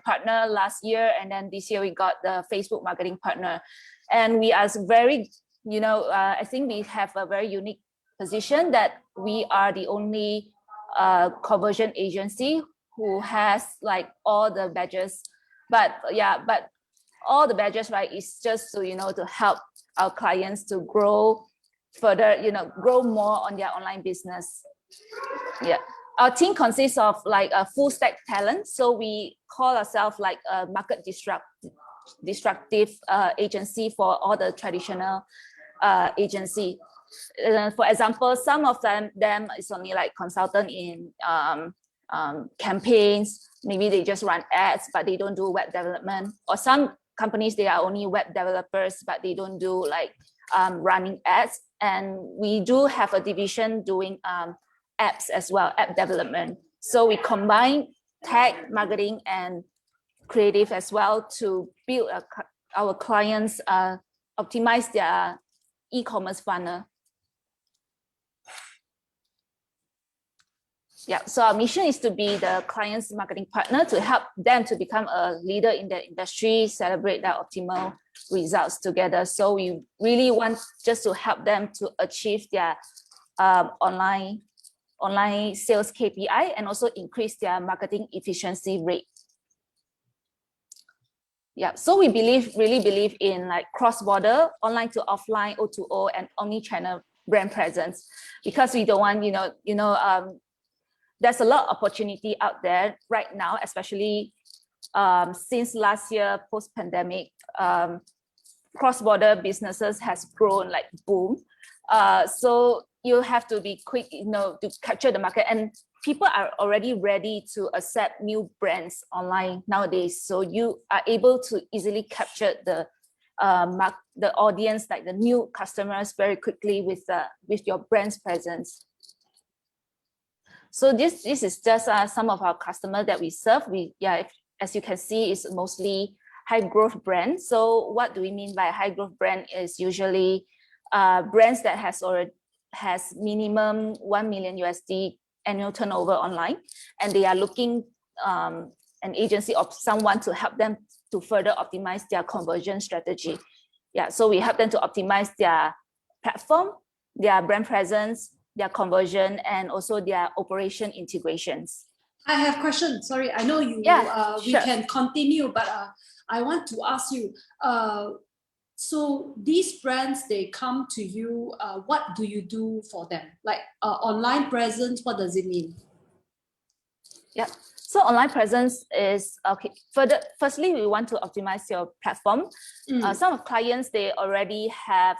partner last year, and then this year we got the Facebook marketing partner. And we are very, I think we have a very unique position that we are the only conversion agency who has like all the badges. But all the badges, right, is just to, to help our clients to grow further, grow more on their online business. Yeah. Our team consists of like a full stack talent. So we call ourselves like a market disruptive agency for all the traditional agency. For example, some of them is only like consultant in campaigns. Maybe they just run ads, but they don't do web development. Or some companies, they are only web developers, but they don't do like running ads. And we do have a division doing apps as well, app development. So we combine tech, marketing, and creative as well to build our clients optimize their e-commerce funnel. Yeah, so our mission is to be the client's marketing partner to help them to become a leader in their industry, celebrate their optimal results together. So we really want just to help them to achieve their online sales KPI and also increase their marketing efficiency rate. Yeah, so we really believe in like cross-border, online to offline, O2O, and omni-channel brand presence, because we don't want, there's a lot of opportunity out there right now, especially since last year, post-pandemic, cross-border businesses has grown like boom. So you have to be quick, to capture the market, and people are already ready to accept new brands online nowadays. So you are able to easily capture the audience, like the new customers, very quickly with your brand's presence. So this is just some of our customers that we serve. As you can see, it's mostly high growth brands. So what do we mean by high growth brand? Is usually brands that has minimum $1 million USD annual turnover online, and they are looking an agency of someone to help them to further optimize their conversion strategy. Yeah, so we help them to optimize their platform, their brand presence, their conversion, and also their operation integrations. I have questions. Sorry, I know you. We can continue, but I want to ask you. So these brands, they come to you. What do you do for them? Like online presence, what does it mean? Yeah. So online presence is okay. Firstly, we want to optimize your platform. Some of clients, they already have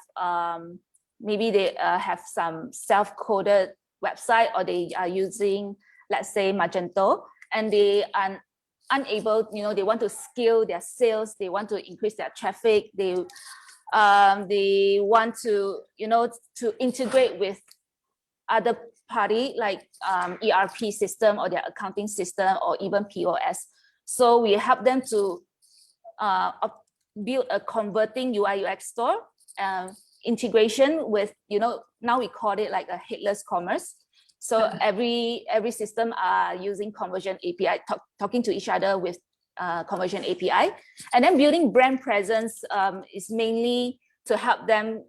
maybe they have some self-coded website, or they are using, let's say, Magento, and they are unable, they want to scale their sales, they want to increase their traffic, they want to, to integrate with other party like ERP system or their accounting system or even POS. So we help them to build a converting UI UX store, integration with, now we call it like a headless commerce. So every system are using conversion API, talking to each other with conversion API. And then building brand presence is mainly to help them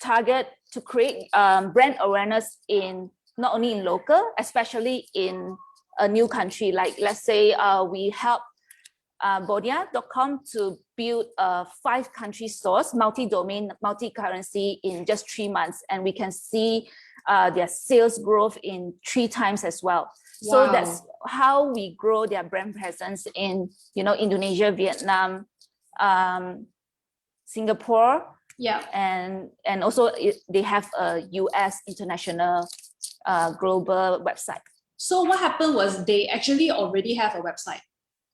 target, to create brand awareness in not only in local, especially in a new country. Like let's say we help Bodia.com to build 5 country stores, multi-domain, multi-currency in just 3 months. And we can see their sales growth in 3 times as well. Wow. So that's how we grow their brand presence in, Indonesia, Vietnam, Singapore. Yeah. And also they have a US international global website. So what happened was they actually already have a website,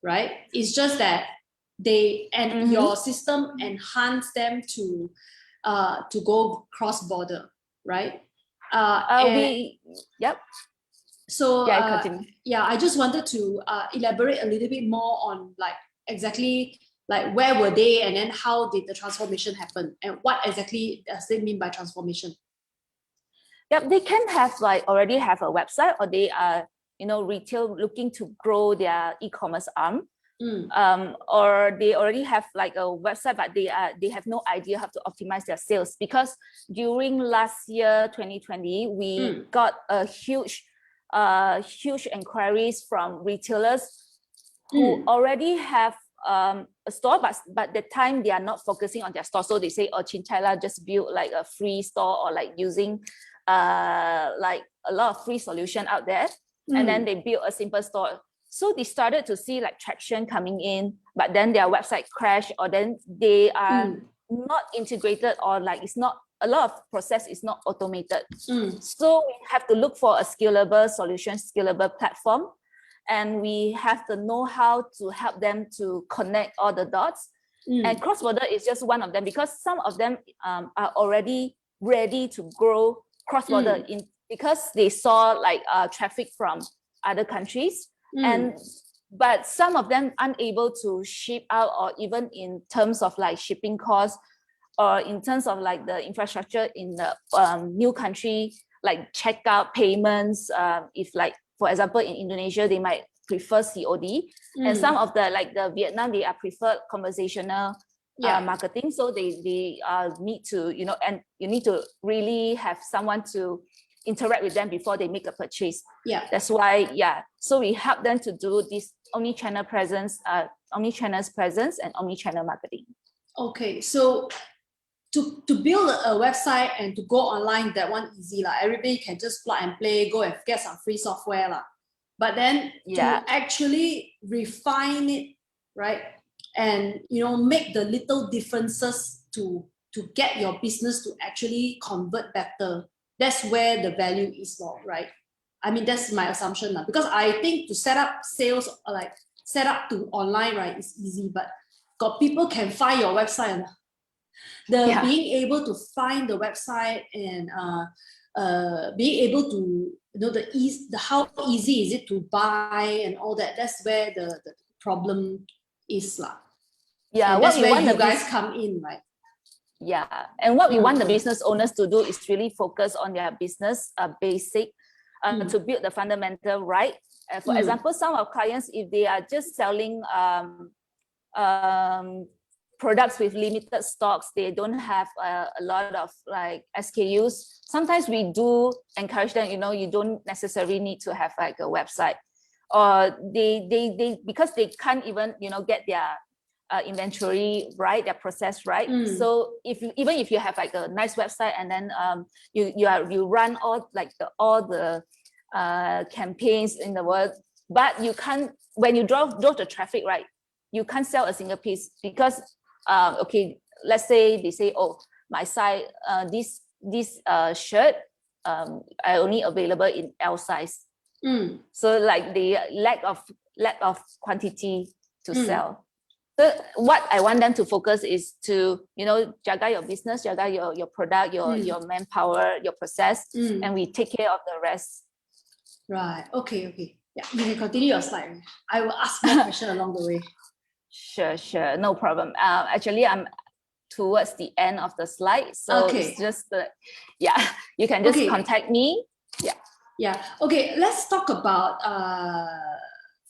right? It's just that they your system enhanced them to go cross-border, right? Yep. So yeah, I just wanted to elaborate a little bit more on like exactly like where were they, and then how did the transformation happen, and what exactly does it mean by transformation? Yep, they can have like already have a website, or they are retail looking to grow their e-commerce arm. or they already have like a website, but they have no idea how to optimize their sales. Because during last year, 2020, we got a huge inquiries from retailers who already have a store, but the time they are not focusing on their store. So they say, oh, Chinchilla just built like a free store, or like using like a lot of free solution out there. And then they built a simple store. So they started to see like traction coming in, but then their website crashed, or then they are not integrated, or like it's not, a lot of process is not automated. So we have to look for a scalable solution, scalable platform. And we have to know how to help them to connect all the dots. And cross-border is just one of them, because some of them are already ready to grow cross-border because they saw like traffic from other countries. But some of them unable to ship out, or even in terms of like shipping costs, or in terms of like the infrastructure in the new country, like checkout payments. If like, for example, in Indonesia, they might prefer COD, and some of the like the Vietnam, they are preferred conversational marketing. So they need to, you know, and you need to really have someone to interact with them before they make a purchase. That's why, so we help them to do this omni-channel presence, omni-channel presence and omni-channel marketing. Okay, so to build a website and to go online, that one easy lah. Everybody can just plug and play, go and get some free software lah. But then to actually refine it, right, and you know, make the little differences to get your business to actually convert better, that's where the value is more, right? I mean, that's my assumption now, because I think to set up sales, like set up to online, right, is easy, but got people can find your website. Being able to find the website and being able to, you know, the how easy is it to buy and all that, that's where the problem is lah. And that's where you guys come in, right? And what we want the business owners to do is really focus on their business basic to build the fundamental right. For example, some of clients, if they are just selling products with limited stocks, they don't have a lot of like SKUs. Sometimes we do encourage them, you know, you don't necessarily need to have like a website, or they because they can't even, you know, get their inventory right, their process right. So even if you have like a nice website, and then you run all the campaigns in the world, but you can't, when you drove the traffic, right, you can't sell a single piece, because okay, let's say they say, oh, my site, this shirt are only available in L size. So like the lack of quantity to sell. So what I want them to focus is to, you know, jaga your business, jaga your product, your manpower, your process, and we take care of the rest. Right. Okay. Yeah, you can continue your slide. I will ask more questions along the way. Sure, no problem. Actually, I'm towards the end of the slide, so it's just you can just contact me. Okay, let's talk about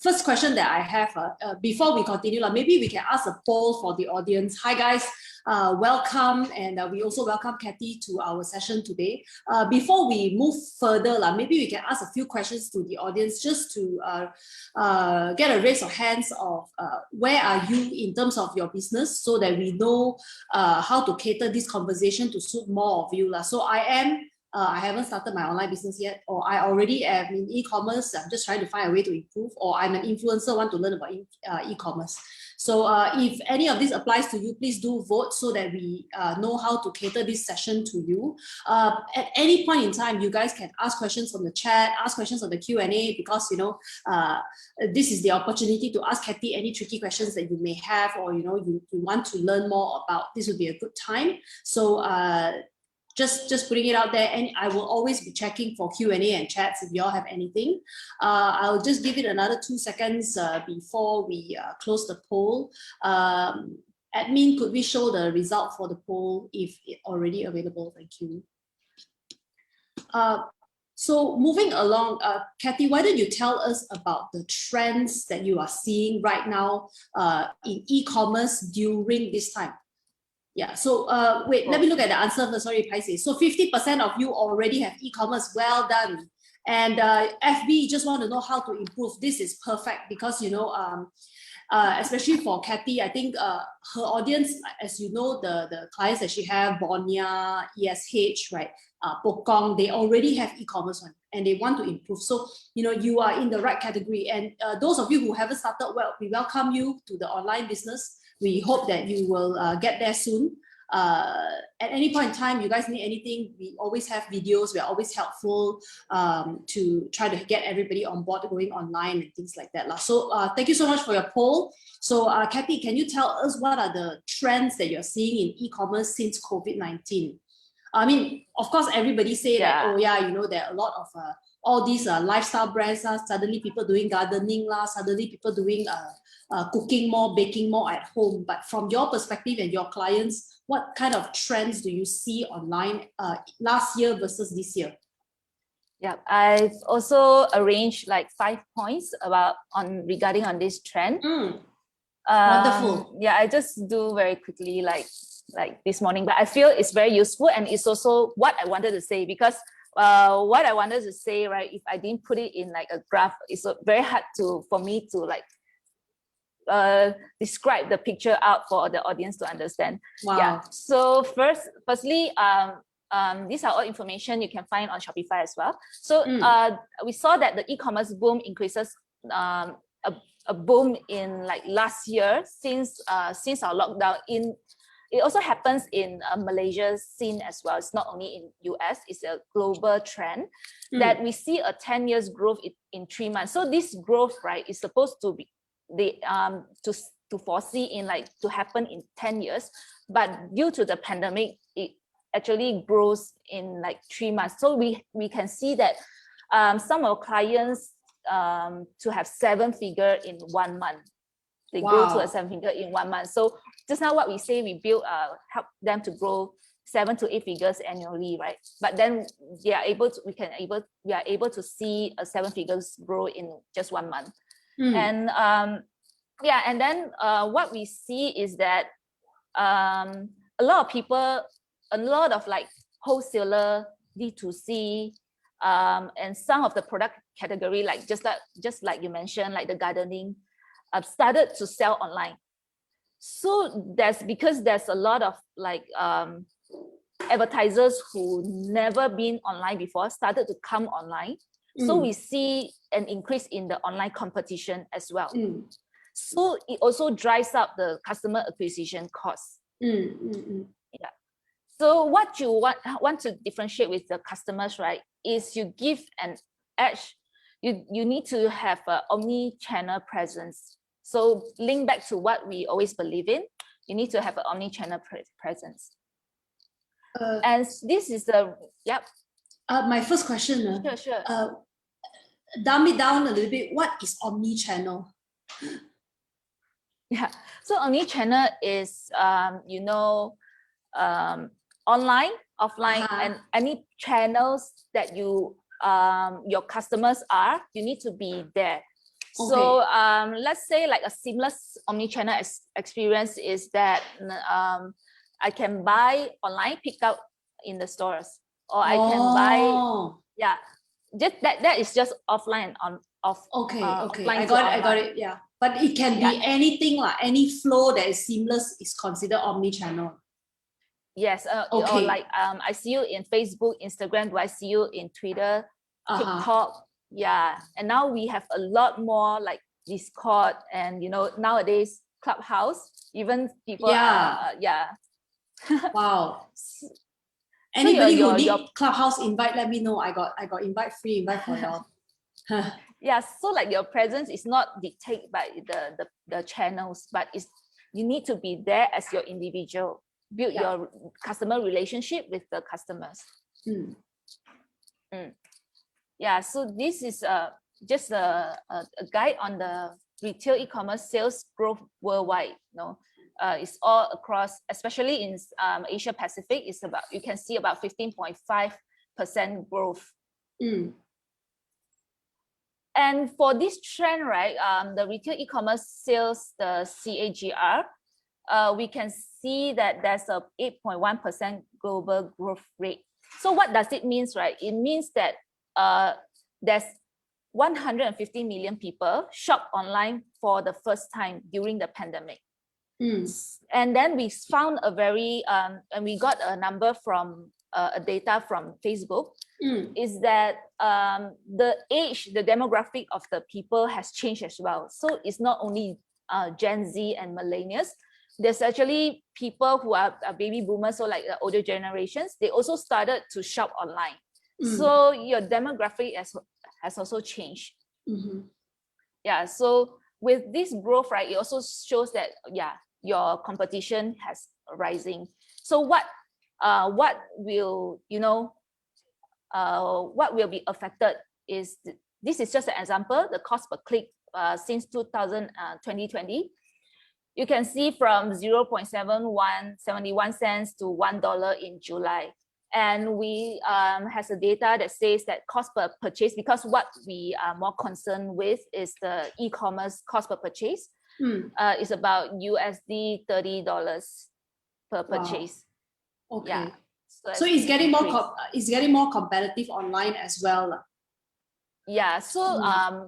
first question that I have before we continue. Maybe we can ask a poll for the audience. Hi guys, welcome, and we also welcome Kathy to our session today. Before we move further, maybe we can ask a few questions to the audience, just to get a raise of hands of where are you in terms of your business, so that we know how to cater this conversation to suit more of you. So I haven't started my online business yet, or I already am in e-commerce. I'm just trying to find a way to improve, or I'm an influencer, want to learn about e-commerce. So if any of this applies to you, please do vote, so that we know how to cater this session to you. At any point in time, you guys can ask questions on the chat, ask questions on the Q&A, because, you know, this is the opportunity to ask Kathy any tricky questions that you may have, or, you know, you want to learn more about. This would be a good time. So just putting it out there, and I will always be checking for Q&A and chats if you all have anything. I'll just give it another 2 seconds before we close the poll. Admin, could we show the result for the poll if it's already available? Thank you. So moving along, Kathy, why don't you tell us about the trends that you are seeing right now in e-commerce during this time? Yeah, so wait, let me look at the answer first. Sorry, Paisy. So 50% of you already have e-commerce. Well done. And FB just want to know how to improve. This is perfect because, you know, especially for Kathy, I think her audience, as you know, the clients that she have, Bonia, ESH, right, Pokong, they already have e-commerce one and they want to improve. So, you know, you are in the right category. And those of you who haven't started, well, we welcome you to the online business. We hope that you will get there soon. At any point in time, you guys need anything, we always have videos. We're always helpful to try to get everybody on board going online and things like that. So thank you so much for your poll. So Kathy, can you tell us what are the trends that you're seeing in e-commerce since COVID-19? I mean, of course, everybody say that, oh yeah, you know, there are a lot of all these lifestyle brands, suddenly people doing gardening, suddenly people doing cooking more, baking more at home. But from your perspective and your clients, what kind of trends do you see online last year versus this year? Yeah, I've also arranged like 5 points regarding this trend. Wonderful. Yeah, I just do very quickly like this morning, but I feel it's very useful and it's also what I wanted to say, because what I wanted to say, right, if I didn't put it in like a graph, it's very hard for me to like describe the picture out for the audience to understand. Wow. Yeah. So firstly, these are all information you can find on Shopify as well. So we saw that the e-commerce boom increases a boom in like last year since our lockdown. It also happens in Malaysia's scene as well. It's not only in US, it's a global trend that we see a 10 years growth in 3 months. So this growth, right, is supposed to be to foresee in like to happen in 10 years. But due to the pandemic, it actually grows in like 3 months. So we can see that some of our clients to have 7-figure in 1 month. They grow to a 7-figure in 1 month. So just now what we say, we build help them to grow 7 to 8 figures annually, right? But then we are able to see a 7 figures grow in just 1 month. And yeah, and then what we see is that a lot of like wholesaler, D2C, and some of the product category, like just like you mentioned, like the gardening, started to sell online. So because there's a lot of like advertisers who never been online before started to come online. So we see an increase in the online competition as well. So it also drives up the customer acquisition costs. Yeah. So what you want to differentiate with the customers, right, is you give an edge. You need to have an omni-channel presence. So link back to what we always believe in. You need to have an omni-channel presence. And this is the, yep. My first question. Sure. Dumb it down a little bit. What is omni-channel? Yeah. So omni-channel is, online, offline, and any channels that your customers you need to be there. Okay. So let's say like a seamless omni-channel experience is that I can buy online, pick up in the stores, or I can buy, yeah, just that is just offline off. Okay, I got it. Yeah, but it can be anything like any flow that is seamless is considered omni-channel. Yes. Or like I see you in Facebook, Instagram. Do I see you in Twitter, TikTok? Yeah. And now we have a lot more like Discord and nowadays Clubhouse. Even people. Wow. Anybody who need Clubhouse invite, let me know. I got free invite for y'all. Yeah, so like your presence is not dictated by the channels, but you need to be there as your individual. Build your customer relationship with the customers. Yeah, so this is just a guide on the retail e-commerce sales growth worldwide. It's all across, especially in Asia Pacific. You can see about 15.5% growth And for this trend, right, the retail e-commerce sales, the CAGR, we can see that there's a 8.1% global growth rate. So what does it mean, right? It means that there's 150 million people shop online for the first time during the pandemic. And then we found a very, and we got a number from a data from Facebook, is that the age, the demographic of the people has changed as well. So it's not only Gen Z and millennials. There's actually people who are baby boomers, so like the older generations, they also started to shop online. So your demographic has also changed. Yeah, so with this growth, right, it also shows that, yeah, your competition has rising. So what will, what will be affected is, this is just an example, the cost per click since 2020. You can see from 0.71 cents to $1 in July. And we has a data that says that cost per purchase, because what we are more concerned with is the e-commerce cost per purchase, is about USD $30 per purchase. Wow. Okay. Yeah. So it's getting more competitive online as well. Yeah. So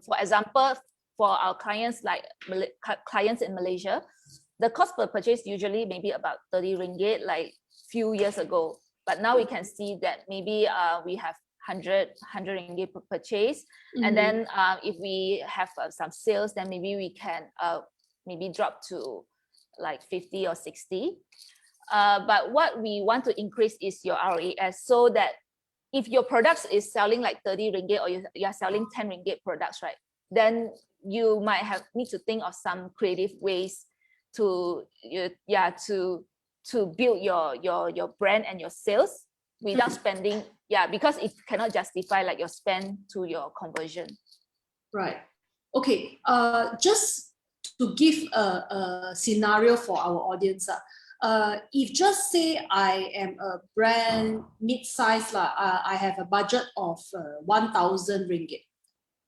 for example, for our clients, like clients in Malaysia, the cost per purchase usually maybe about 30 ringgit like few years ago. But now we can see that maybe we have 100 ringgit per purchase. And then if we have some sales, then maybe we can maybe drop to like 50 or 60. But what we want to increase is your ROAS, so that if your products is selling like 30 ringgit or you're selling 10 ringgit products, right, then you might need to think of some creative ways to build your brand and your sales without spending, because it cannot justify like your spend to your conversion. Right. Okay. Just to give a scenario for our audience, if just say I am a brand mid-size, I have a budget of 1,000 ringgit.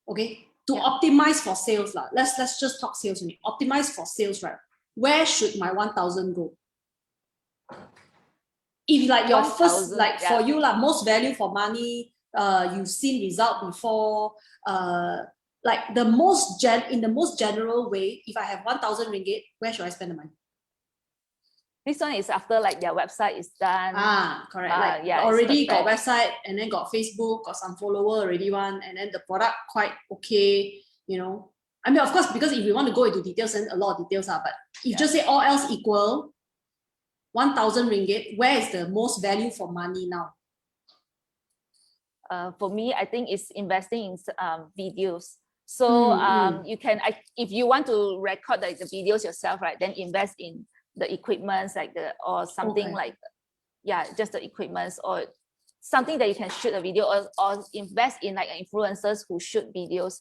Okay. To optimize for sales, let's just talk sales. Optimize for sales, right? Where should my 1,000 go? If like your first, like for you, most value for money, you've seen result before, like in the most general way, if I have 1,000 ringgit, where should I spend the money? This one is after like their website is done. Correct. Already got website, and then got Facebook, got some follower already one, and then the product quite okay, I mean, of course, because if we want to go into details, then a lot of details are, but if just say all else equal, 1,000 ringgit, where is the most value for money now? For me, I think it's investing in videos. So you can, if you want to record the videos yourself, right, then invest in the equipment, like or something like, just the equipment, or something that you can shoot a video, or invest in like influencers who shoot videos,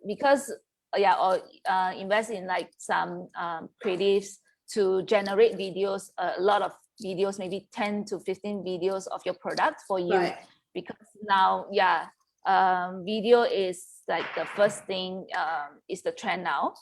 because or invest in like some creatives to generate videos, a lot of videos, maybe 10 to 15 videos of your product for you, because now video is like the first thing, is the trend now.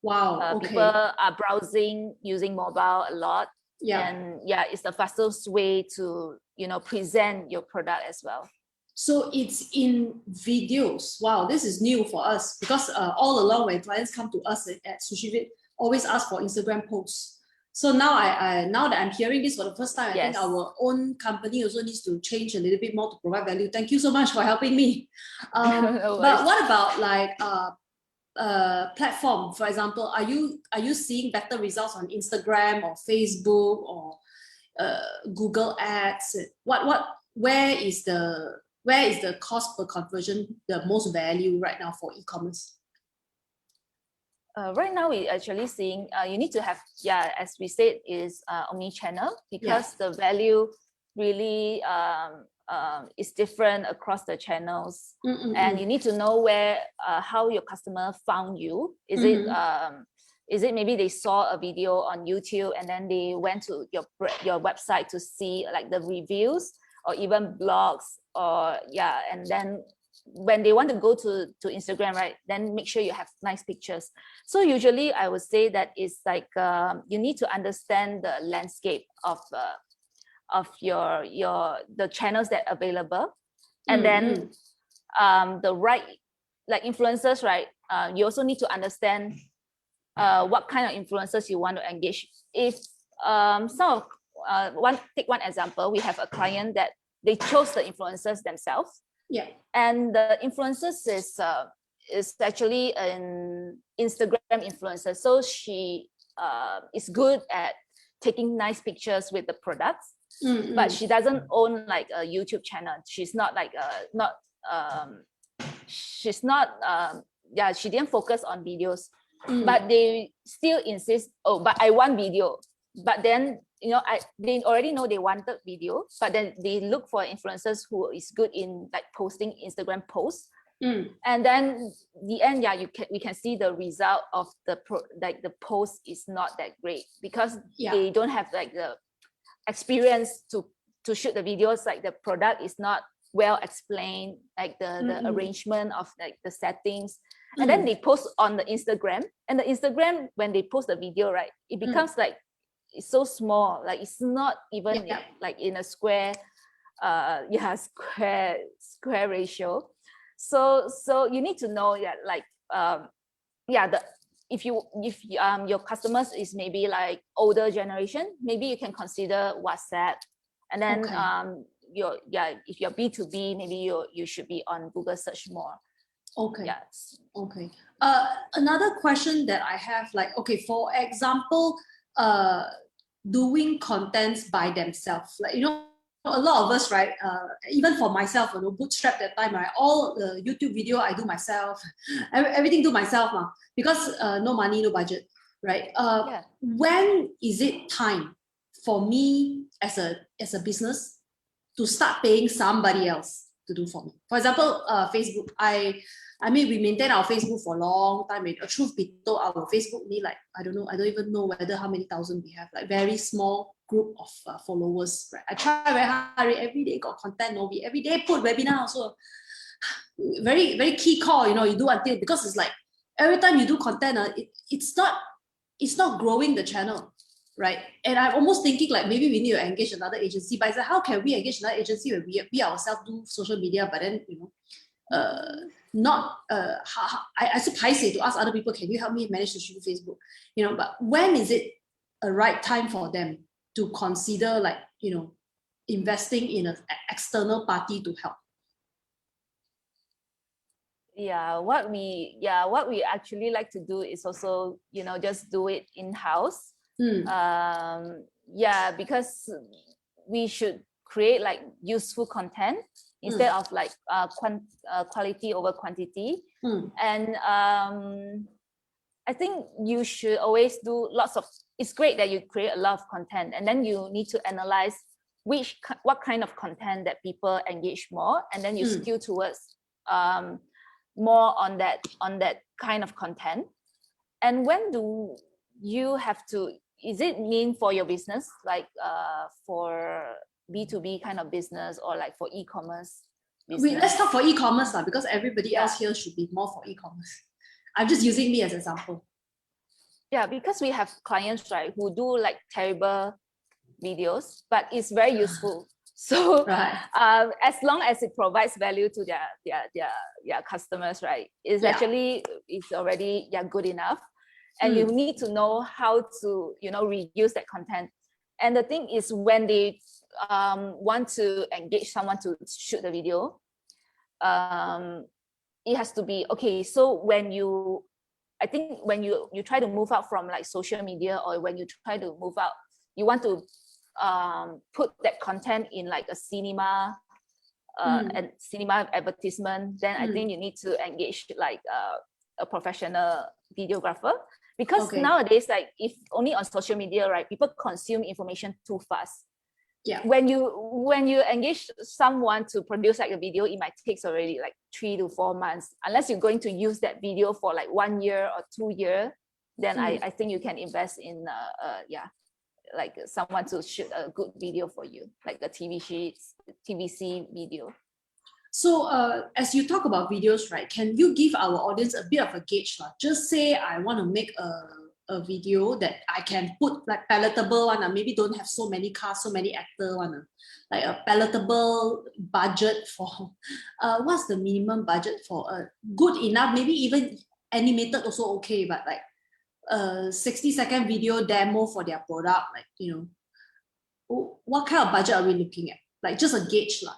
Wow. People are browsing using mobile a lot, and it's the fastest way to present your product as well. So it's in videos. Wow, this is new for us, because all along when clients come to us at SushiVid, always ask for Instagram posts. So now now that I'm hearing this for the first time, I think our own company also needs to change a little bit more to provide value. Thank you so much for helping me. But what about like platform, for example? Are you seeing better results on Instagram or Facebook or Google Ads? Where is the cost per conversion the most value right now for e-commerce? Right now, we're actually seeing you need to have, as we said, is omni-channel, because the value really is different across the channels, and you need to know where how your customer found you. Is it maybe they saw a video on YouTube and then they went to your website to see like the reviews, or even blogs, or and then when they want to go to Instagram, right, then make sure you have nice pictures. So usually I would say that it's like you need to understand the landscape of the channels that are available, and then the right, like influencers, right, you also need to understand what kind of influencers you want to engage. If take one example, we have a client that they chose the influencers themselves, and the influencers is actually an Instagram influencer, so she is good at taking nice pictures with the products, but she doesn't own like a YouTube channel. She's not like she didn't focus on videos, but they still insist, oh, but I want video. But then, you know, they already know they wanted video, but then they look for influencers who is good in like posting Instagram posts. And then the end, we can see the result of the post is not that great, because they don't have like the experience to shoot the videos. Like the product is not well explained, like the arrangement of like the settings. And then they post on the Instagram, and the Instagram, when they post the video, right, it becomes like, it's so small, like it's not even like in a square square ratio. So you need to know that, like if your customers is maybe like older generation, maybe you can consider WhatsApp. And then if you're B2B, maybe you should be on Google search more. Yes. Another question that I have, like, for example, doing contents by themselves, like, you know, a lot of us, right, even for myself, you know, bootstrap that time, right, all the YouTube video I do myself, everything do myself, because no money, no budget, right? When is it time for me as a business to start paying somebody else to do for me? For example, Facebook, I mean, we maintain our Facebook for a long time. A truth be told, our Facebook need like, I don't even know whether how many thousand we have, like very small group of followers. Right? I try very hard, every day got content, we every day put webinar also. Very, very key call, you know, you do until, because it's like, every time you do content, it's not growing the channel, right? And I'm almost thinking like, maybe we need to engage another agency, but it's like, how can we engage another agency when we ourselves do social media, but then, you know, I suppose to ask other people, can you help me manage to shoot Facebook? You know, but when is it a right time for them to consider, like, you know, investing in an external party to help? What we actually like to do is also, you know, just do it in-house. Because we should create like useful content instead of like quality over quantity. And I think you should always do it's great that you create a lot of content, and then you need to analyze what kind of content that people engage more, and then you skew towards more on that kind of content. And when do you have to, is it mean for your business, like for B2B kind of business, or like for e-commerce business? Let's talk for e-commerce because everybody else here should be more for e-commerce. I'm just using me as an example. Because we have clients, right, who do like terrible videos, but it's very useful. So as long as it provides value to their customers, right, it's actually, it's already good enough. And you need to know how to, you know, reuse that content. And the thing is, when they want to engage someone to shoot the video, it has to be okay. So when you try to move out from like social media, or when you try to move out, you want to put that content in like a cinema and cinema advertisement, then I think you need to engage like a professional videographer, because nowadays, like, if only on social media, right, people consume information too fast. When you engage someone to produce like a video, it might take already like 3 to 4 months, unless you're going to use that video for like 1 year or 2 years. Then I think you can invest in like someone to shoot a good video for you, like a TVC video. So as you talk about videos, right, can you give our audience a bit of a gauge? Just say I want to make a video that I can put like palatable one, maybe don't have so many cast, so many actor one, like a palatable budget for, what's the minimum budget for a good enough, maybe even animated also okay, but like a 60-second video demo for their product, like, you know, what kind of budget are we looking at? Like just a gauge lah.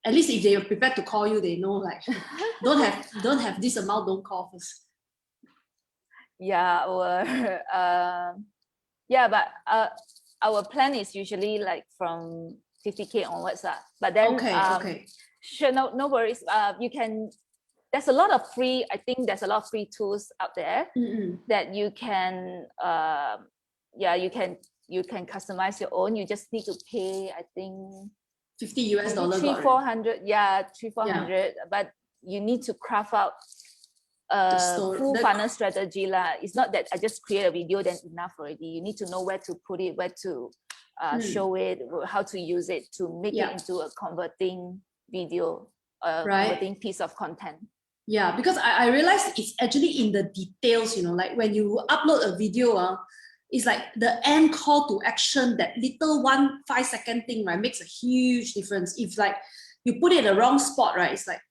At least if they are prepared to call you, they know like don't have this amount, don't call first. Yeah, or yeah, but our plan is usually like from 50K onwards. But then okay. Sure, no worries. You can, there's a lot of free, I think there's a lot of free tools out there that you can you can customize your own. You just need to pay, I think $50 US. 300-400, yeah, 300-400, but you need to craft out full funnel strategy lah. It's not that I just create a video then enough already. You need to know where to put it, where to show it, how to use it to make it into a converting video, converting piece of content. Yeah, because I realized it's actually in the details, you know, like when you upload a video, it's like the end call to action, that little 5-second thing, right, makes a huge difference. If like you put it in the wrong spot, right, it's like,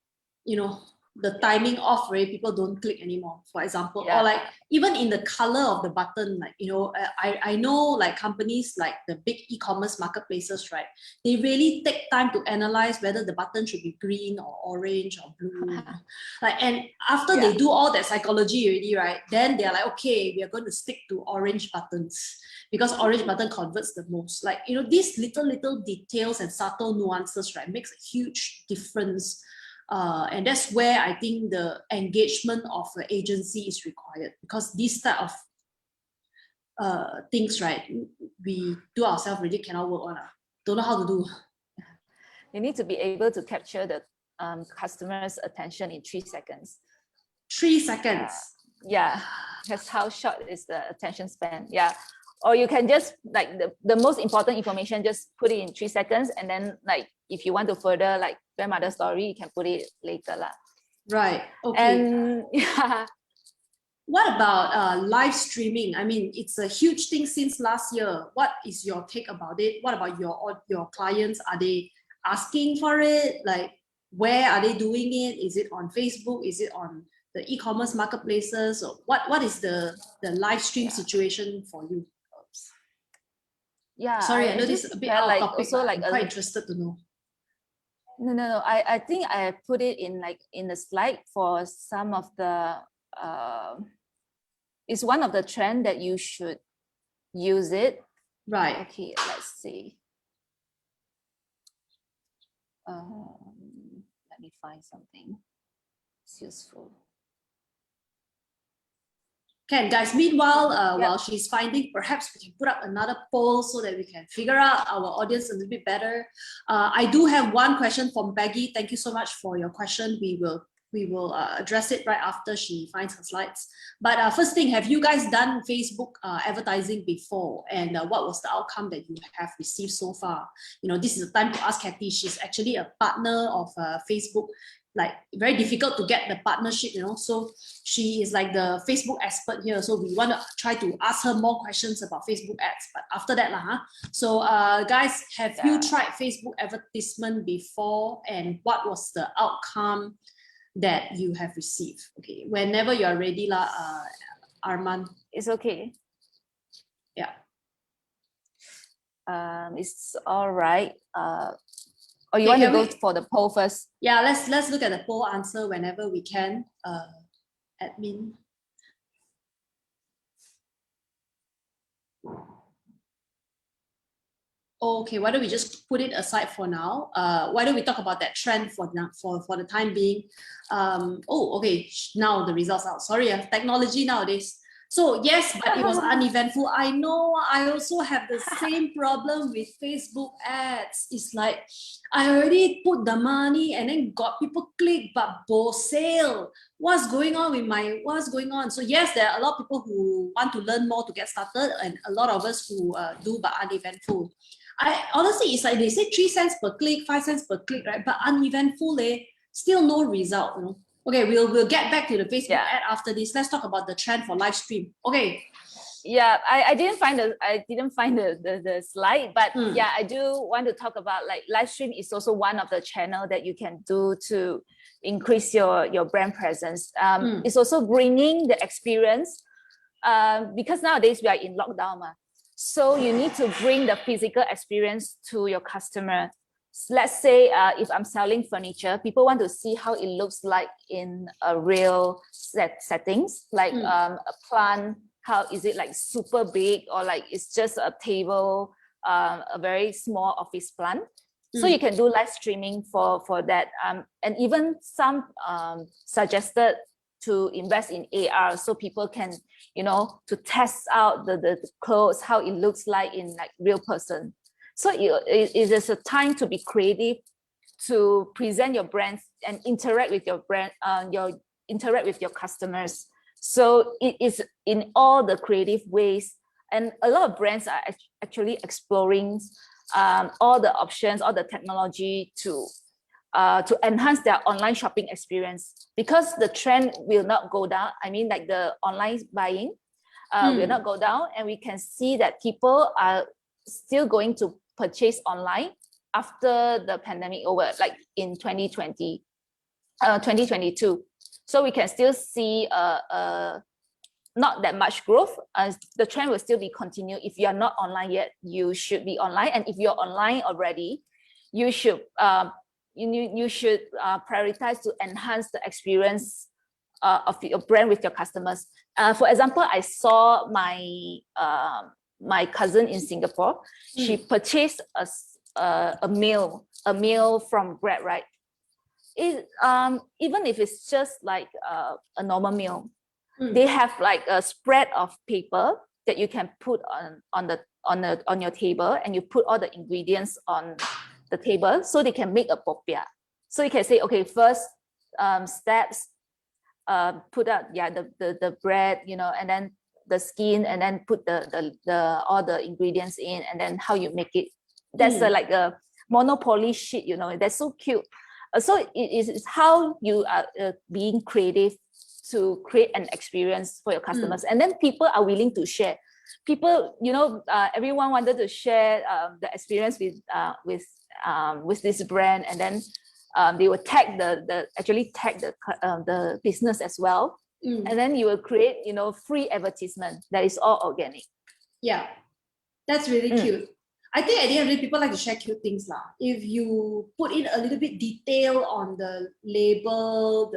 you know, the timing off, right, people don't click anymore, for example. Or like even in the color of the button, like, you know, I know like companies like the big e-commerce marketplaces, right, they really take time to analyze whether the button should be green or orange or blue. Like, and after they do all that psychology already, right, then they're like, okay, we are going to stick to orange buttons because orange button converts the most. Like, you know, these little details and subtle nuances, right, makes a huge difference. And that's where I think the engagement of the agency is required, because these type of things, right, we do ourselves really cannot work on. Don't know how to do. You need to be able to capture the customer's attention in 3 seconds. 3 seconds? Yeah, that's how short is the attention span. Yeah. Or you can just like the most important information, just put it in 3 seconds, and then like if you want to further like grandmother story, you can put it later lah. Right. Okay. And yeah. What about live streaming? I mean, it's a huge thing since last year. What is your take about it? What about your clients? Are they asking for it? Like, where are they doing it? Is it on Facebook? Is it on the e-commerce marketplaces? Or what is the live stream situation for you? Yeah, sorry, I know this is a bit out of topic, but I'm quite interested to know. No. I think I put it in like in the slide for some of the it's one of the trend that you should use it. Right. Okay, let's see. Let me find something. It's useful. Okay, guys, meanwhile, while she's finding, perhaps we can put up another poll so that we can figure out our audience a little bit better. I do have one question from Peggy. Thank you so much for your question. We will address it right after she finds her slides. But first thing, have you guys done Facebook advertising before? And what was the outcome that you have received so far? You know, this is the time to ask Kathy. She's actually a partner of Facebook. Like, very difficult to get the partnership, you know, so she is like the Facebook expert here, so we want to try to ask her more questions about Facebook ads, but after that so guys, have you tried Facebook advertisement before, and what was the outcome that you have received? Okay, whenever you're ready Arman. It's okay. Yeah. It's all right. Or you want to go for the poll first? Yeah, let's look at the poll answer whenever we can. Admin. Okay, why don't we just put it aside for now? Why don't we talk about that trend for the time being? Okay, now the results out. Sorry, technology nowadays. So yes, but it was uneventful. I know I also have the same problem with Facebook ads. It's like I already put the money and then got people click, but sale. What's going on? So yes, there are a lot of people who want to learn more to get started, and a lot of us who do but uneventful. I honestly, it's like they say 3 cents per click, 5 cents per click, right? But uneventful, still no result, you know. Okay, we'll get back to the Facebook ad after this. Let's talk about the trend for live stream. Okay. Yeah, I didn't find the slide, but yeah, I do want to talk about like live stream is also one of the channel that you can do to increase your brand presence. It's also bringing the experience because nowadays we are in lockdown, so you need to bring the physical experience to your customer. Let's say if I'm selling furniture, people want to see how it looks like in a real settings, like a plant. How is it like super big, or like it's just a table, a very small office plant? So you can do live streaming for that, and even some suggested to invest in AR, so people can, you know, to test out the clothes, how it looks like in like real person. So it is a time to be creative, to present your brands and interact with your brand, interact with your customers. So it is in all the creative ways, and a lot of brands are actually exploring all the options, all the technology to enhance their online shopping experience, because the trend will not go down. I mean, like the online buying will not go down, and we can see that people are still going to purchase online after the pandemic over, like in 2020, 2022. So we can still see not that much growth. The trend will still be continued. If you are not online yet, you should be online, and if you're online already, you should you should prioritize to enhance the experience of your brand with your customers. For example, I saw my cousin in Singapore. She purchased a meal from Grab, right? Even if it's just like a normal meal, they have like a spread of paper that you can put on your table, and you put all the ingredients on the table, so they can make a popiah. So you can say, okay, first steps, put out the bread, you know, and then the skin, and then put the all the ingredients in, and then how you make it. That's like a Monopoly sheet, you know. That's so cute. So it is how you are being creative to create an experience for your customers, and then people are willing to share. People, you know, everyone wanted to share the experience with this brand, and then they will tag the business as well, and then you will create, you know, free advertisement that is all organic. Yeah, that's really cute. I think at the end of the day, people like to share cute things lah. If you put in a little bit detail on the label,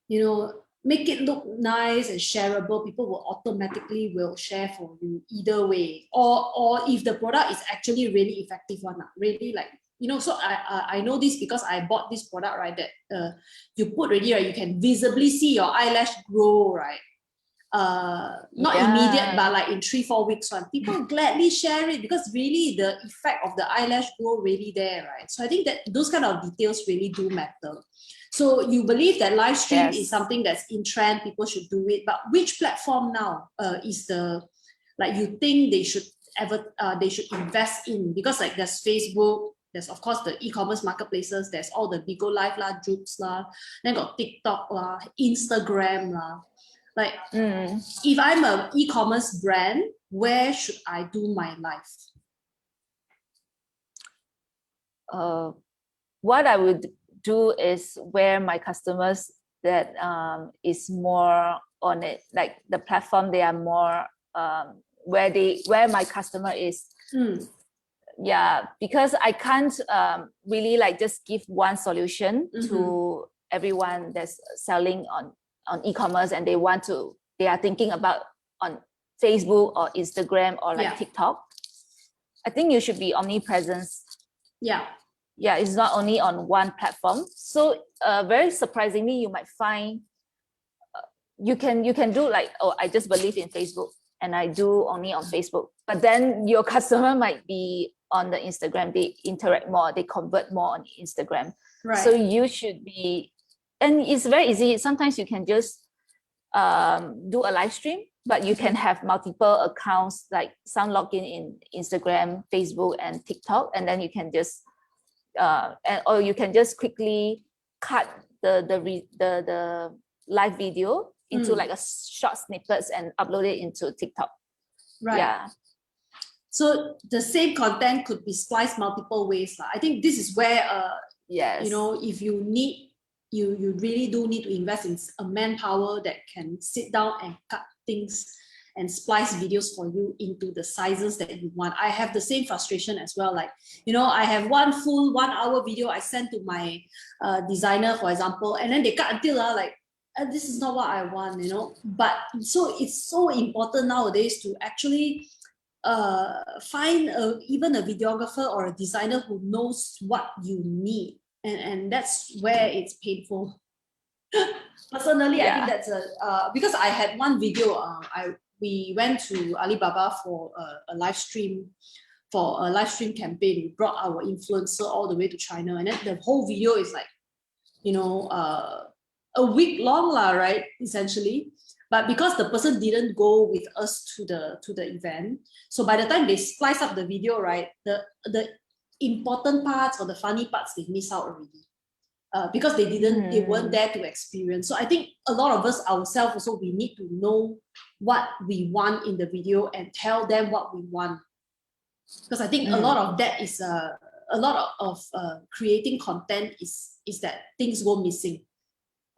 you know, make it look nice and shareable, people will automatically share for you either way. Or if the product is actually really effective one, really like, you know, so I know this because I bought this product, right, that you put already, right, you can visibly see your eyelash grow, right? Not immediate, but like in 3-4 weeks one. People gladly share it because really the effect of the eyelash grow really there, right? So I think that those kind of details really do matter. So you believe that live stream is something that's in trend, people should do it, but which platform now is the, like, you think they should invest in? Because like there's Facebook, there's of course the e-commerce marketplaces, there's all the Bigo Live lah, Joox lah, then got TikTok lah, Instagram lah. Like, if I'm an e-commerce brand, where should I do my live? What I would do is where my customers that is more on it, like the platform they are more where my customer is. Yeah, because I can't really like just give one solution to everyone that's selling on e-commerce, and they are thinking about on Facebook or Instagram or like TikTok. I think you should be omnipresent. Yeah, it's not only on one platform. So very surprisingly, you might find you can do like, oh, I just believe in Facebook and I do only on Facebook. But then your customer might be on the Instagram, they interact more, they convert more on Instagram. Right. So you should be, and it's very easy. Sometimes you can just do a live stream, but you can have multiple accounts, like some login in Instagram, Facebook, and TikTok, and then you can just or you can just quickly cut the live video into like a short snippets and upload it into TikTok. Right. Yeah. So the same content could be spliced multiple ways. I think this is where yes, you know, if you need, you really do need to invest in a manpower that can sit down and cut things and splice videos for you into the sizes that you want. I have the same frustration as well. Like, you know, I have one full 1 hour video I sent to my designer, for example, and then they cut until like, this is not what I want, you know. But so it's so important nowadays to actually find even a videographer or a designer who knows what you need, and that's where it's painful. Personally, I think that's because I had one video. We went to Alibaba for a live stream, for a live stream campaign. We brought our influencer all the way to China, and then the whole video is like, you know, a week long, right? Essentially. But because the person didn't go with us to the event, so by the time they splice up the video, right, the important parts or the funny parts they miss out already, because they weren't there to experience. So I think a lot of us ourselves also, we need to know what we want in the video and tell them what we want, because I think a lot of that is a lot of creating content is that things go missing.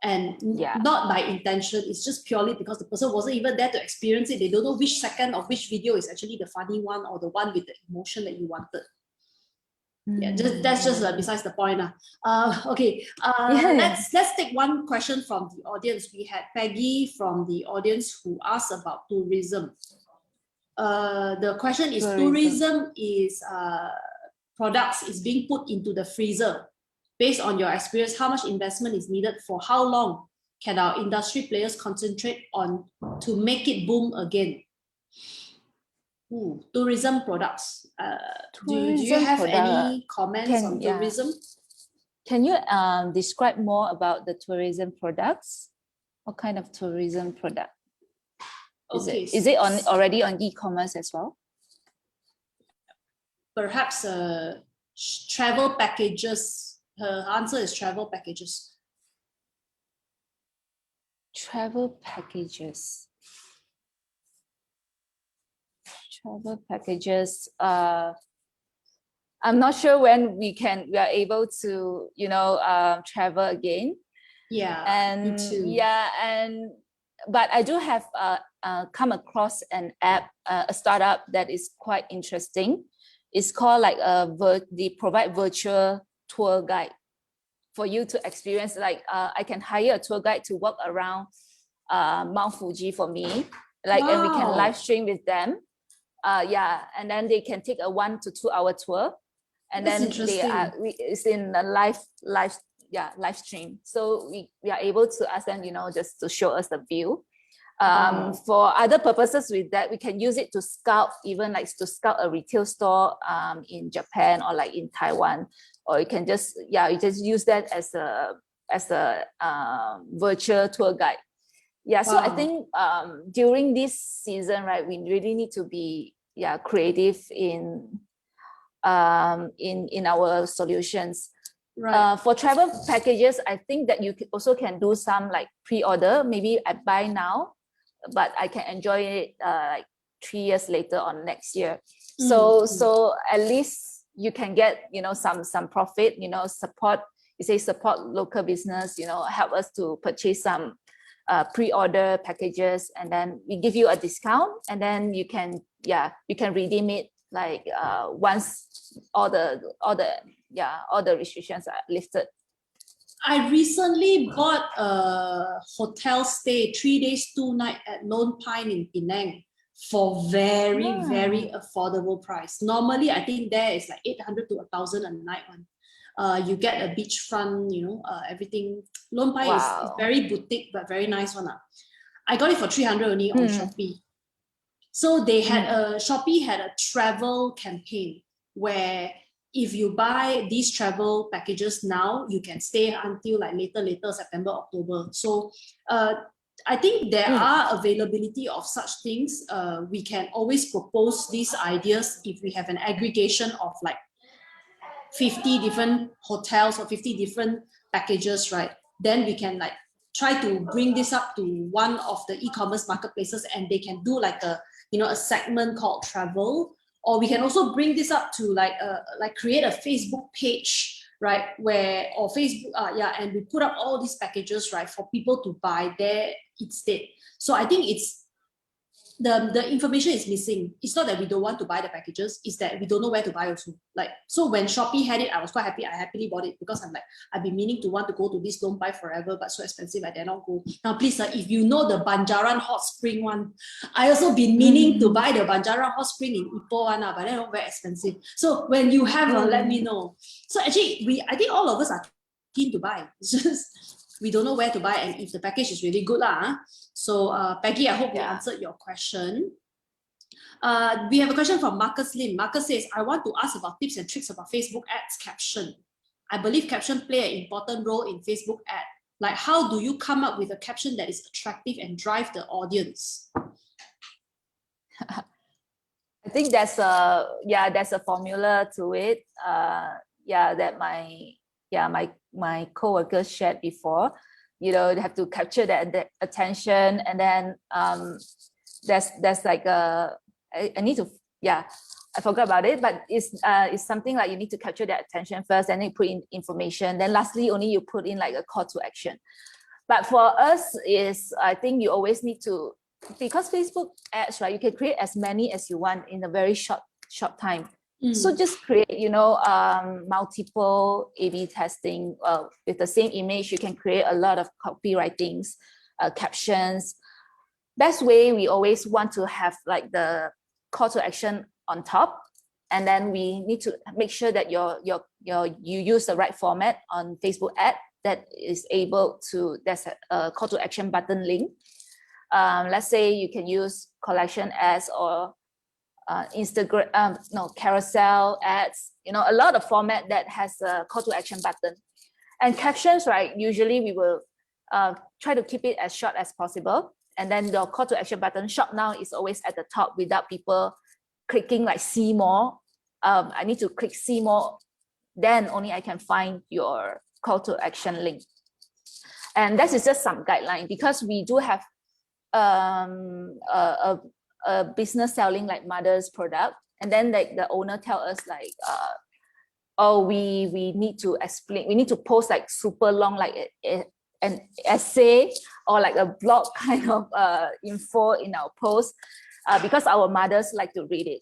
And not by intention, it's just purely because the person wasn't even there to experience it. They don't know which second of which video is actually the funny one or the one with the emotion that you wanted. Yeah, that's just besides the point. Okay, let's take one question from the audience. We had Peggy from the audience who asked about tourism. The question is, tourism is products is being put into the freezer. Based on your experience, how much investment is needed for how long can our industry players concentrate on to make it boom again? Tourism products. Do you have any comments on tourism? Can you describe more about the tourism products? What kind of tourism product? Is it already on e-commerce as well? Perhaps travel packages. Her answer is travel packages. Travel packages. Travel packages. I'm not sure when we are able to, you know, travel again. Yeah. And me too. but I do have come across an app, a startup that is quite interesting. It's called like they provide virtual tour guide for you to experience. Like I can hire a tour guide to walk around Mount Fuji for me, like, and we can live stream with them. And then they can take a 1 to 2 hour tour, and then it's in a live stream. So we are able to ask them, you know, just to show us the view. For other purposes with that, we can use it to scout, even like to scout a retail store in Japan or like in Taiwan, or you can just you just use that as a virtual tour guide. So I think during this season, right, we really need to be creative in our solutions. Right. For travel packages, I think that you also can do some like pre-order. Maybe I buy now, but I can enjoy it like 3 years later or next year. So at least you can get, you know, some profit, you know, support local business, you know, help us to purchase some pre-order packages, and then we give you a discount, and then you can redeem it like once all the restrictions are lifted. I recently bought a hotel stay, 3 days, 2 nights at Lone Pine in Penang for very affordable price. Normally, I think there is like 800 to 1,000 a night one. You get a beachfront, you know, everything. Lone Pine is very boutique, but very nice one. I got it for 300 only on Shopee. So they had Shopee had a travel campaign where if you buy these travel packages now, you can stay until like later September, October. So I think there are availability of such things. We can always propose these ideas if we have an aggregation of like 50 different hotels or 50 different packages, right? Then we can like try to bring this up to one of the e-commerce marketplaces, and they can do like a segment called travel. Or we can also bring this up to like create a Facebook page, right? Or Facebook, and we put up all these packages, right, for people to buy there instead. So I think it's the information is missing. It's not that we don't want to buy the packages, it's that we don't know where to buy also. Like, so when Shopee had it, I was quite happy. I happily bought it because I'm like, I've been meaning to want to go to this Don't Buy Forever, but so expensive, I dare not go. Now, please, if you know the Banjaran Hot Spring one, I also been meaning to buy the Banjaran Hot Spring in Ipoh one, but they're not very expensive. So when you have, let me know. So actually, I think all of us are keen to buy. It's just we don't know where to buy and if the package is really good lah. So Peggy, I hope we answered your question. We have a question from Marcus Lim. Marcus says, I want to ask about tips and tricks about Facebook ads caption. I believe caption play an important role in Facebook ad. Like, how do you come up with a caption that is attractive and drive the audience? I think there's a formula to it. That my co-workers shared before. They have to capture the attention, and then there's like I forgot about it, but it's something like you need to capture their attention first, and then you put in information, then lastly only you put in like a call to action. But for us I think you always need to, because Facebook ads, right, you can create as many as you want in a very short time. So just create, multiple A/B testing with the same image. You can create a lot of copywritings, captions. Best way, we always want to have like the call to action on top, and then we need to make sure that you use the right format on Facebook ad that is able to, there's a call to action button link. Let's say you can use collection ads or Instagram, carousel ads, a lot of format that has a call to action button. And captions, right, usually we will try to keep it as short as possible. And then the call to action button, shop now, is always at the top without people clicking like see more. I need to click see more, then only I can find your call to action link. And that is just some guideline, because we do have a business selling like mother's product, and then like the owner tell us like we need to explain, we need to post like super long, like an essay or like a blog kind of info in our post, because our mothers like to read it.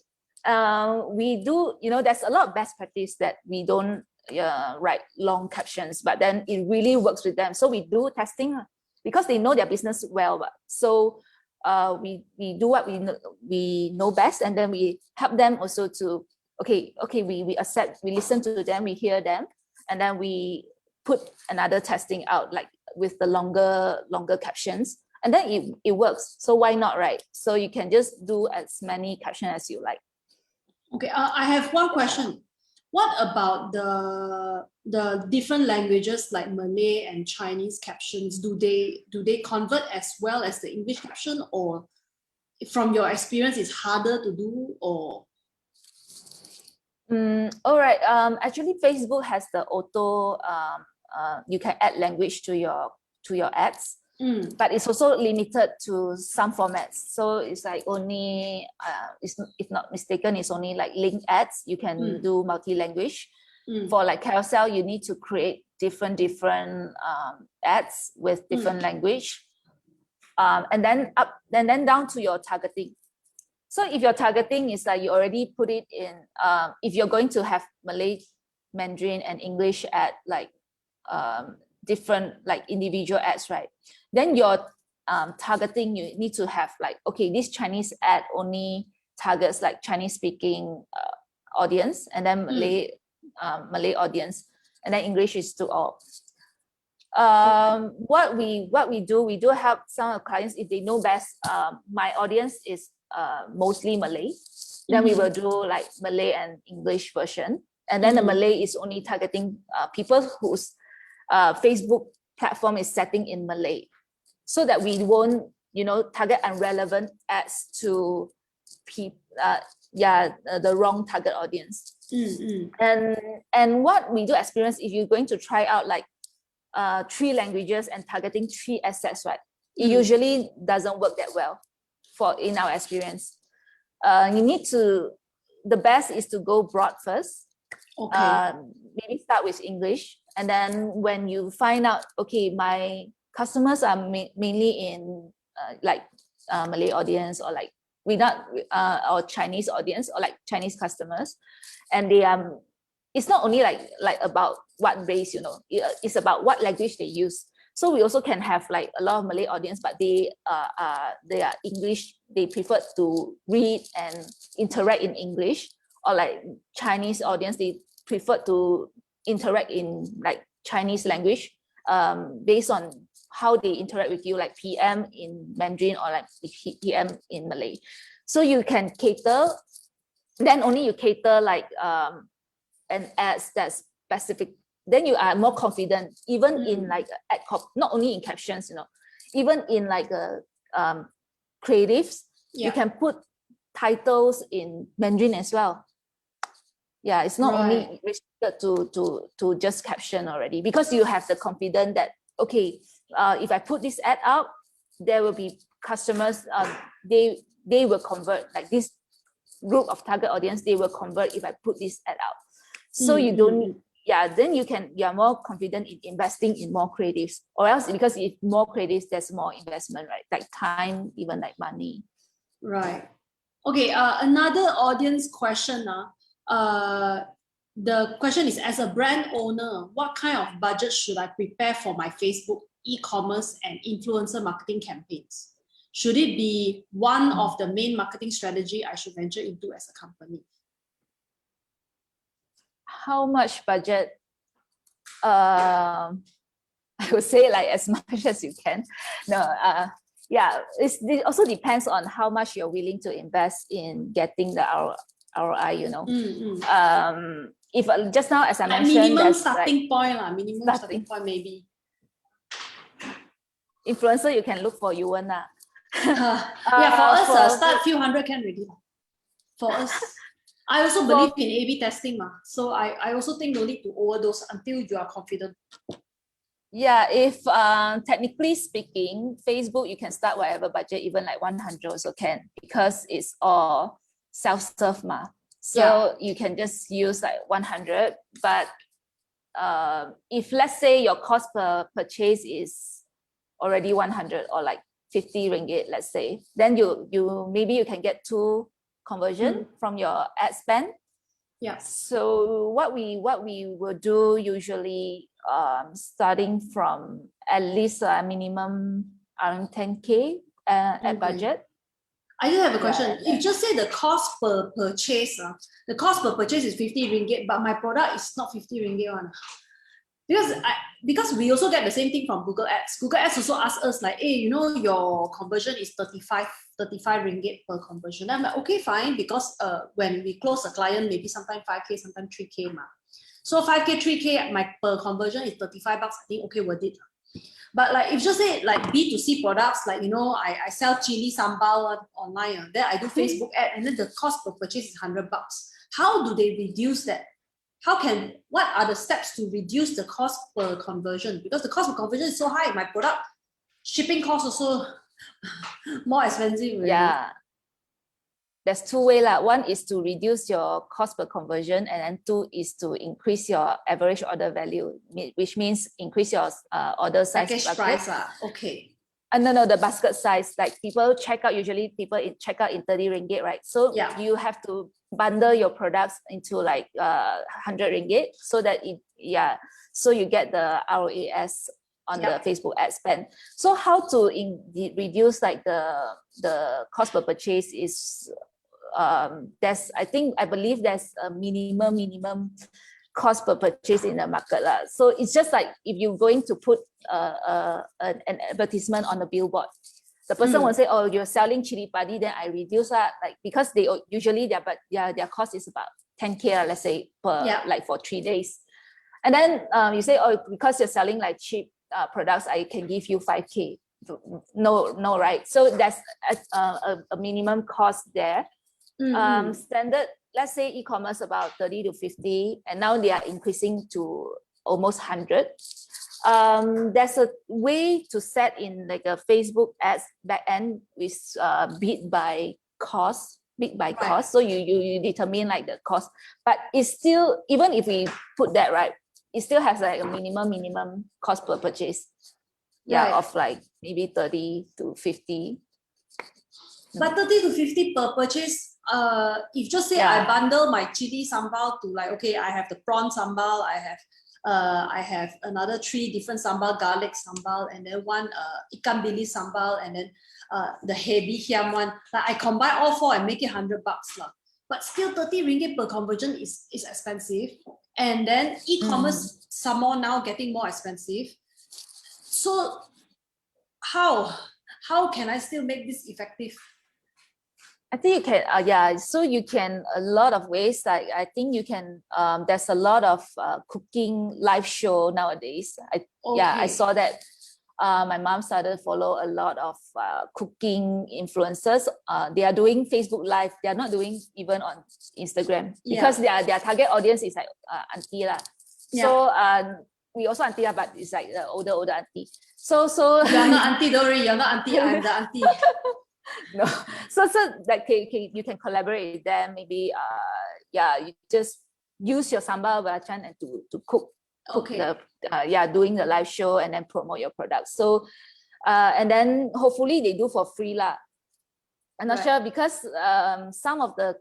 We do, there's a lot of best practice that we don't write long captions, but then it really works with them. So we do testing because they know their business well. So we do what we know best, and then we help them also to we accept, we listen to them, we hear them, and then we put another testing out like with the longer captions, and then it works. So why not, right? So you can just do as many captions as you like. Okay, I have one question. What about the different languages like Malay and Chinese captions? Do they convert as well as the English caption, or from your experience it's harder to do, or? All right. Actually, Facebook has the auto. You can add language to your ads, but it's also limited to some formats. So it's like only, if not mistaken, it's only like link ads. You can do multi-language. For like carousel, you need to create different ads with different language, and then down to your targeting. So if your targeting is like you already put it in, if you're going to have Malay, Mandarin, and English at like different like individual ads, right? Then your targeting, you need to have like, okay, this Chinese ad only targets like Chinese speaking audience, and then Malay audience, and then English is to all. What we do help some of clients if they know best. My audience is mostly Malay. Then we will do like Malay and English version, and then the Malay is only targeting people whose Facebook platform is setting in Malay, so that we won't target irrelevant ads to the wrong target audience. And what we do experience, if you're going to try out like 3 languages and targeting 3 assets, right? It usually doesn't work that well in our experience. The best is to go broad first. Okay. Maybe start with English. And then when you find out, okay, my customers are mainly in Malay audience, or like or Chinese audience, or like Chinese customers. And they it's not only like about what race, it's about what language they use. So we also can have like a lot of Malay audience, but they are English. They prefer to read and interact in English, or like Chinese audience, they prefer to interact in like Chinese language, based on how they interact with you, like PM in Mandarin or like PM in Malay. So you can cater, then only you cater like an ads that's specific. Then you are more confident, even in like ad copy, not only in captions, even in like creatives, you can put titles in Mandarin as well. Yeah, it's not only restricted to just caption already, because you have the confidence that, okay, if I put this ad out, there will be customers, they will convert, like this group of target audience, they will convert if I put this ad out. So you don't, then you are more confident in investing in more creatives, or else, because if more creatives, there's more investment, right? Like time, even like money. Right. Okay, another audience question. The question is, as a brand owner, what kind of budget should I prepare for my Facebook e-commerce and influencer marketing campaigns? Should it be one of the main marketing strategy I should venture into as a company? How much budget? I would say like as much as you can. No, it also depends on how much you're willing to invest in getting the ROI, If just now, as I mentioned, minimum starting point, minimum starting point maybe. Influencer, you can look for Yuan. For us, start few hundred can already. For us, I also believe in A/B testing, so I also think no need to overdose until you are confident. Yeah, if technically speaking, Facebook, you can start whatever budget, even like 100 also can, because it's all self-serve. So you can just use like 100. But if let's say your cost per purchase is already 100 or like 50 ringgit, let's say, then maybe you can get 2 conversion from your ad spend. Yeah. So what we will do usually, starting from at least a minimum around 10K at budget. I just have a question. You just say the cost per purchase. The cost per purchase is 50 ringgit, but my product is not 50 ringgit one. Because we also get the same thing from Google Ads. Google Ads also ask us like, hey, your conversion is 35 ringgit per conversion. I'm like, okay, fine, because when we close a client, maybe sometimes 5K, sometimes 3K. So 5K, 3K, my per conversion is 35 bucks. I think, okay, worth it. But like, if you just say like B2C products, like, I sell chili sambal online, then I do Facebook ad, and then the cost per purchase is 100 bucks. How do they reduce that? What are the steps to reduce the cost per conversion? Because the cost per conversion is so high. My product shipping cost also more expensive. Really. Yeah. There's 2 ways. One is to reduce your cost per conversion, and then 2 is to increase your average order value, which means increase your order size. Package price. Okay. No, the basket size. Like usually people check out in 30 ringgit, right? So you have to bundle your products into like 100 ringgit, so that so you get the ROAS on the Facebook ad spend. So how to reduce like the cost per purchase is, I believe there's a minimum cost per purchase in the market lah. So it's just like if you're going to put an advertisement on the billboard, the person will say, oh, you're selling chili padi, then I reduce that, like, because they usually their cost is about 10K, let's say, per like for 3 days. And then you say, oh, because you're selling like cheap products, I can give you 5K. No, right? So that's a minimum cost there. Standard, let's say e-commerce about 30 to 50, and now they are increasing to almost 100. There's a way to set in like a Facebook ads back end with bid by cost. So you determine like the cost, but it's still, even if we put that, right, it still has like a minimum cost per purchase, of like maybe 30 to 50. But 30 to 50 per purchase, if just say I bundle my chili sambal to like, okay, I have the prawn sambal, I have another 3 different sambal, garlic sambal, and then one ikan bilis sambal, and then the heavy hiam one. Like I combine all 4 and make it $100 lah. But still 30 ringgit per conversion is expensive. And then e-commerce some more now getting more expensive. So how can I still make this effective? I think you can, so you can, a lot of ways, like I think you can, there's a lot of cooking live show nowadays. I saw that my mom started to follow a lot of cooking influencers. They are doing Facebook Live. They are not doing even on Instagram because their target audience is like auntie lah. So we also auntie lah, but it's like the older auntie. So you're not auntie, don't worry, you're not auntie, I'm the auntie. No, so like you can collaborate with them. Maybe you just use your sambal belacan and to cook doing the live show and then promote your products. So and then hopefully they do for free lah. I'm not sure because some of the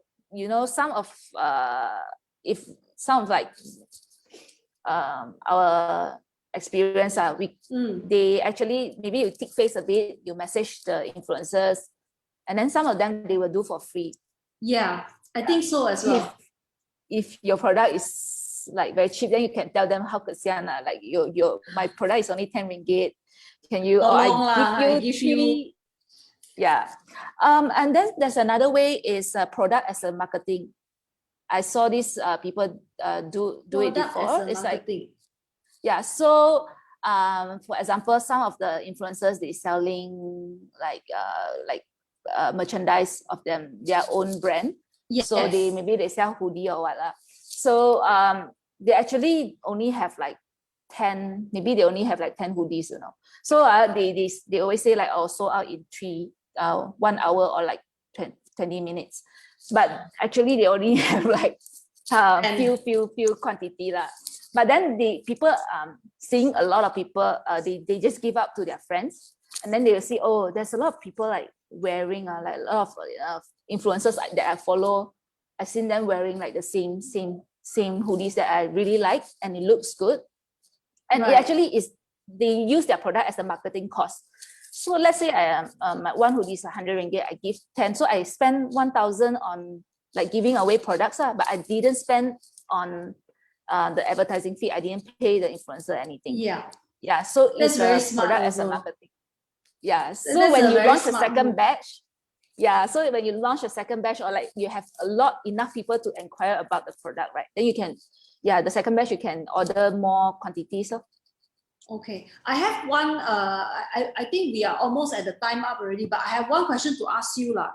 our experience they actually, maybe you tick face a bit, you message the influencers, and then some of them they will do for free. I think so as well. If your product is like very cheap, then you can tell them how kesian like my product is only 10 ringgit, can you, or I give you 3. And then there's another way is product as a marketing. I saw these people do it before. It's marketing. Like so for example, some of the influencers, they selling like merchandise of their own brand. So they sell hoodie or what lah. So they actually only have like 10, maybe they only have like 10 hoodies, So they always say like, oh, sold out in 1 hour or like 20 minutes. But actually they only have like few quantity lah. But then the people seeing a lot of people, they just give up to their friends, and then they will see, oh, there's a lot of people like wearing like a lot of influencers that I follow. I've seen them wearing like the same hoodies that I really like, and it looks good. And it actually is, they use their product as a marketing cost. So let's say my one hoodie is 100 ringgit, I give 10, so I spend 1,000 on like giving away products, but I didn't spend on the advertising fee. I didn't pay the influencer anything. So that's it's very smart product also. As a marketing. So when you launch a second batch, so when you launch a second batch, or like you have enough people to inquire about the product, right? Then you can, the second batch you can order more quantities. Okay, I have one. I think we are almost at the time up already, but I have one question to ask you lah.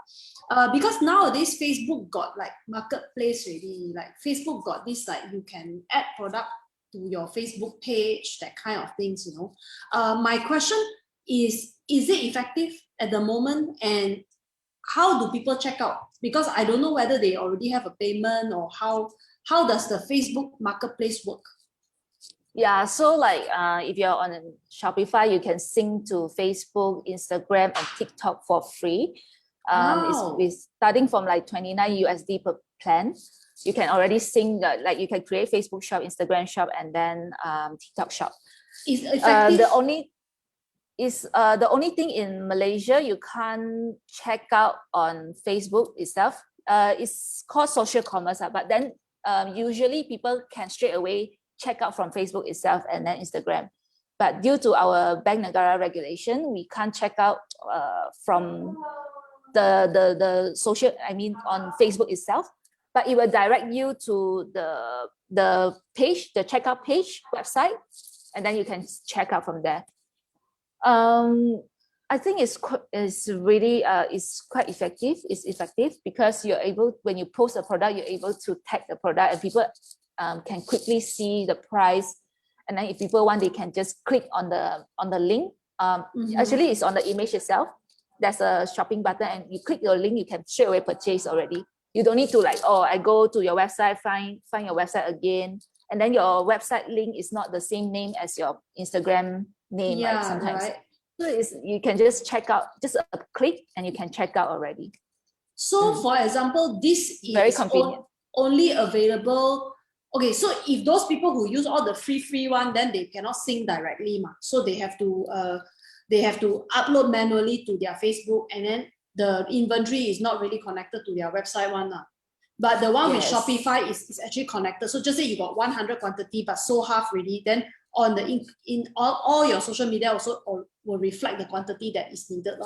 Because nowadays Facebook got like marketplace already. Like Facebook got this, like you can add product to your Facebook page, that kind of things. My question is it effective at the moment, and how do people check out? Because I don't know whether they already have a payment, or how does the Facebook marketplace work? So like if you're on Shopify, you can sync to Facebook, Instagram, and TikTok for free. It's starting from like $29 per plan. You can already sync like you can create Facebook shop, Instagram shop, and then TikTok shop. Is effective? The only thing in Malaysia you can't check out on Facebook itself. It's called social commerce, but then usually people can straight away check out from Facebook itself and then Instagram. But due to our Bank Negara regulation, we can't check out from the social, I mean, on Facebook itself, but it will direct you to the page, the checkout page website, and then you can check out from there. I think it's really quite effective. It's effective because you're able, when you post a product, you're able to tag the product, and people can quickly see the price. And then if people want, they can just click on the link. Actually, it's on the image itself. There's a shopping button, and you click your link, you can straight away purchase already. You don't need to like, oh, I go to your website, find your website again, and then your website link is not the same name as your Instagram name, yeah, right? Sometimes. Right. So you can just check out, just a click, and you can check out already. So for example, this is very convenient. Only available. Okay, so if those people who use all the free one, then they cannot sync directly, so they have to upload manually to their Facebook, and then the inventory is not really connected to their website one. But the one with Shopify is actually connected. So just say you got 100 quantity, but sold half already, then on the in all your social media also will reflect the quantity that is needed.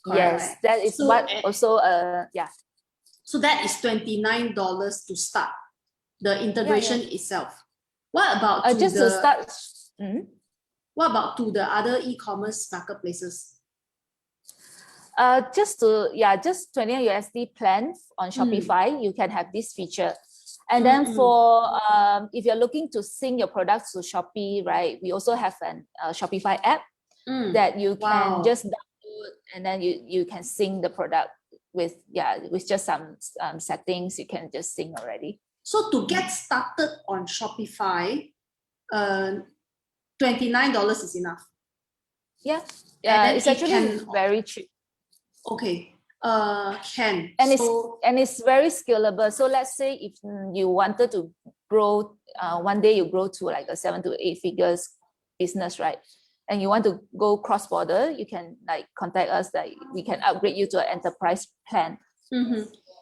Yes, right? That is so, what also yeah. So that is $29 to start the integration itself. What about to start? What about to the other e-commerce marketplaces? Just $20 USD plans on Shopify, you can have this feature. And then for if you're looking to sync your products to Shopee, right? We also have an Shopify app that you can just download, and then you can sync the product with just some settings. You can just sync already. So to get started on Shopify, $29 is enough. Yeah, it's actually very cheap. Okay, it's very scalable. So let's say if you wanted to grow, one day you grow to like a 7 to 8 figures business, right? And you want to go cross border, you can like contact us. That we can upgrade you to an enterprise plan.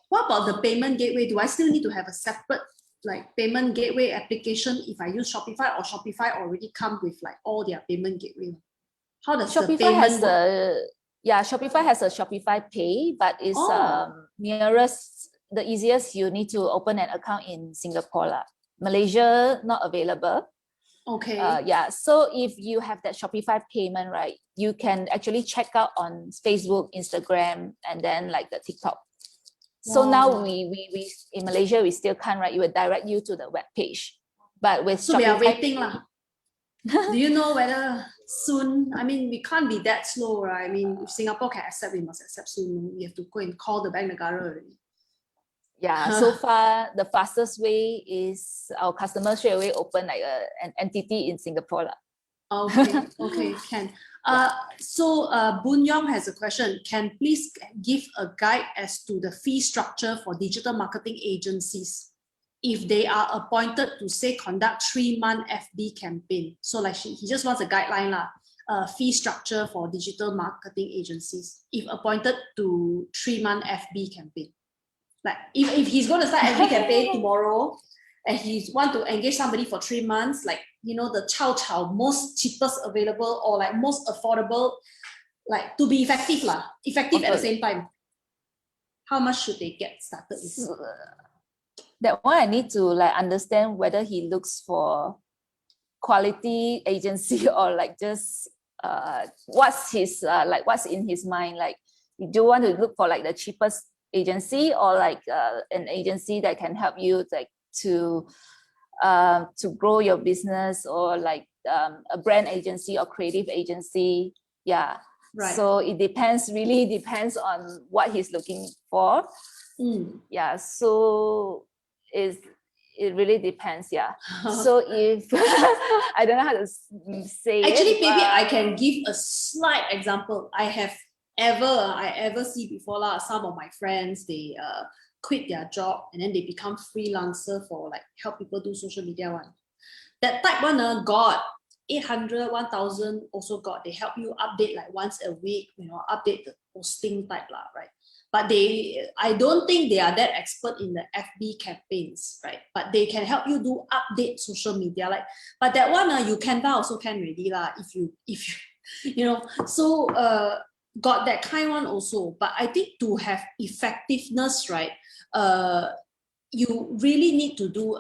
What about the payment gateway? Do I still need to have a separate like payment gateway application if I use Shopify, or Shopify already come with like all their payment gateway? How does the payment work? Shopify has a Shopify Pay, but it's the easiest. You need to open an account in Singapore. Malaysia, not available. Okay. So if you have that Shopify payment, right, you can actually check out on Facebook, Instagram, and then like the TikTok. So now we in Malaysia, we still can't, right? It will direct you to the web page. But with Shopify, we are waiting. Do you know whether soon? I mean, we can't be that slow, right? I mean, if Singapore can accept, we must accept soon. We have to go and call the Bank Negara already. Yeah, so far the fastest way is our customers straight away open like an entity in Singapore. Okay, can. So Boon Yong has a question. Can please give a guide as to the fee structure for digital marketing agencies if they are appointed to, say, conduct 3-month FB campaign? So like he just wants a guideline fee structure for digital marketing agencies if appointed to 3-month FB campaign. Like if he's going to start FB campaign tomorrow and he want to engage somebody for 3 months, like, you know, the chow most cheapest available or like most affordable, like to be effective at the same time, how much should they get started with? That one I need to like understand whether he looks for quality agency or like just what's his what's in his mind. Like, you do want to look for like the cheapest agency, or like an agency that can help you like to grow your business, or like a brand agency or creative agency. Right. So it really depends on what he's looking for. So it really depends. So if I don't know how to say actually, maybe I can give a slight example. I ever see before some of my friends, they quit their job and then they become freelancer for like help people do social media one. That type one got 800, 1,000 also got. They help you update like once a week, update the posting type right? but I don't think they are that expert in the FB campaigns, right? But they can help you do update social media, like. But that one, you Canva also can already lah. If you you know, so got that kind one also. But I think to have effectiveness, right? You really need to do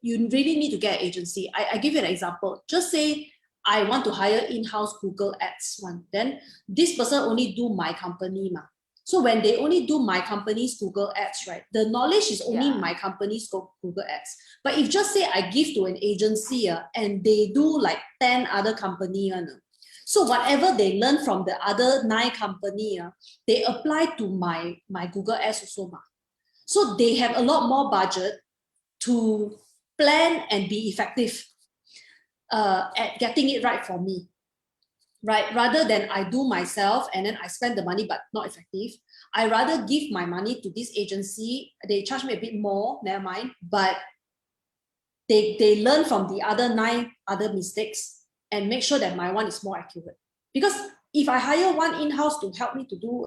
you really need to get an agency. I give you an example. Just say I want to hire in-house Google Ads one. Then this person only do my company ma. So when they only do my company's Google Ads, right? The knowledge is only my company's Google Ads. But if just say I give to an agency and they do like 10 other company, so whatever they learn from the other 9 company, they apply to my Google Ads also ma. So they have a lot more budget to plan and be effective at getting it right for me, right? Rather than I do myself and then I spend the money but not effective. I rather give my money to this agency. They charge me a bit more, never mind, but they learn from the other 9 other mistakes and make sure that my one is more accurate. Because if I hire one in-house to help me to do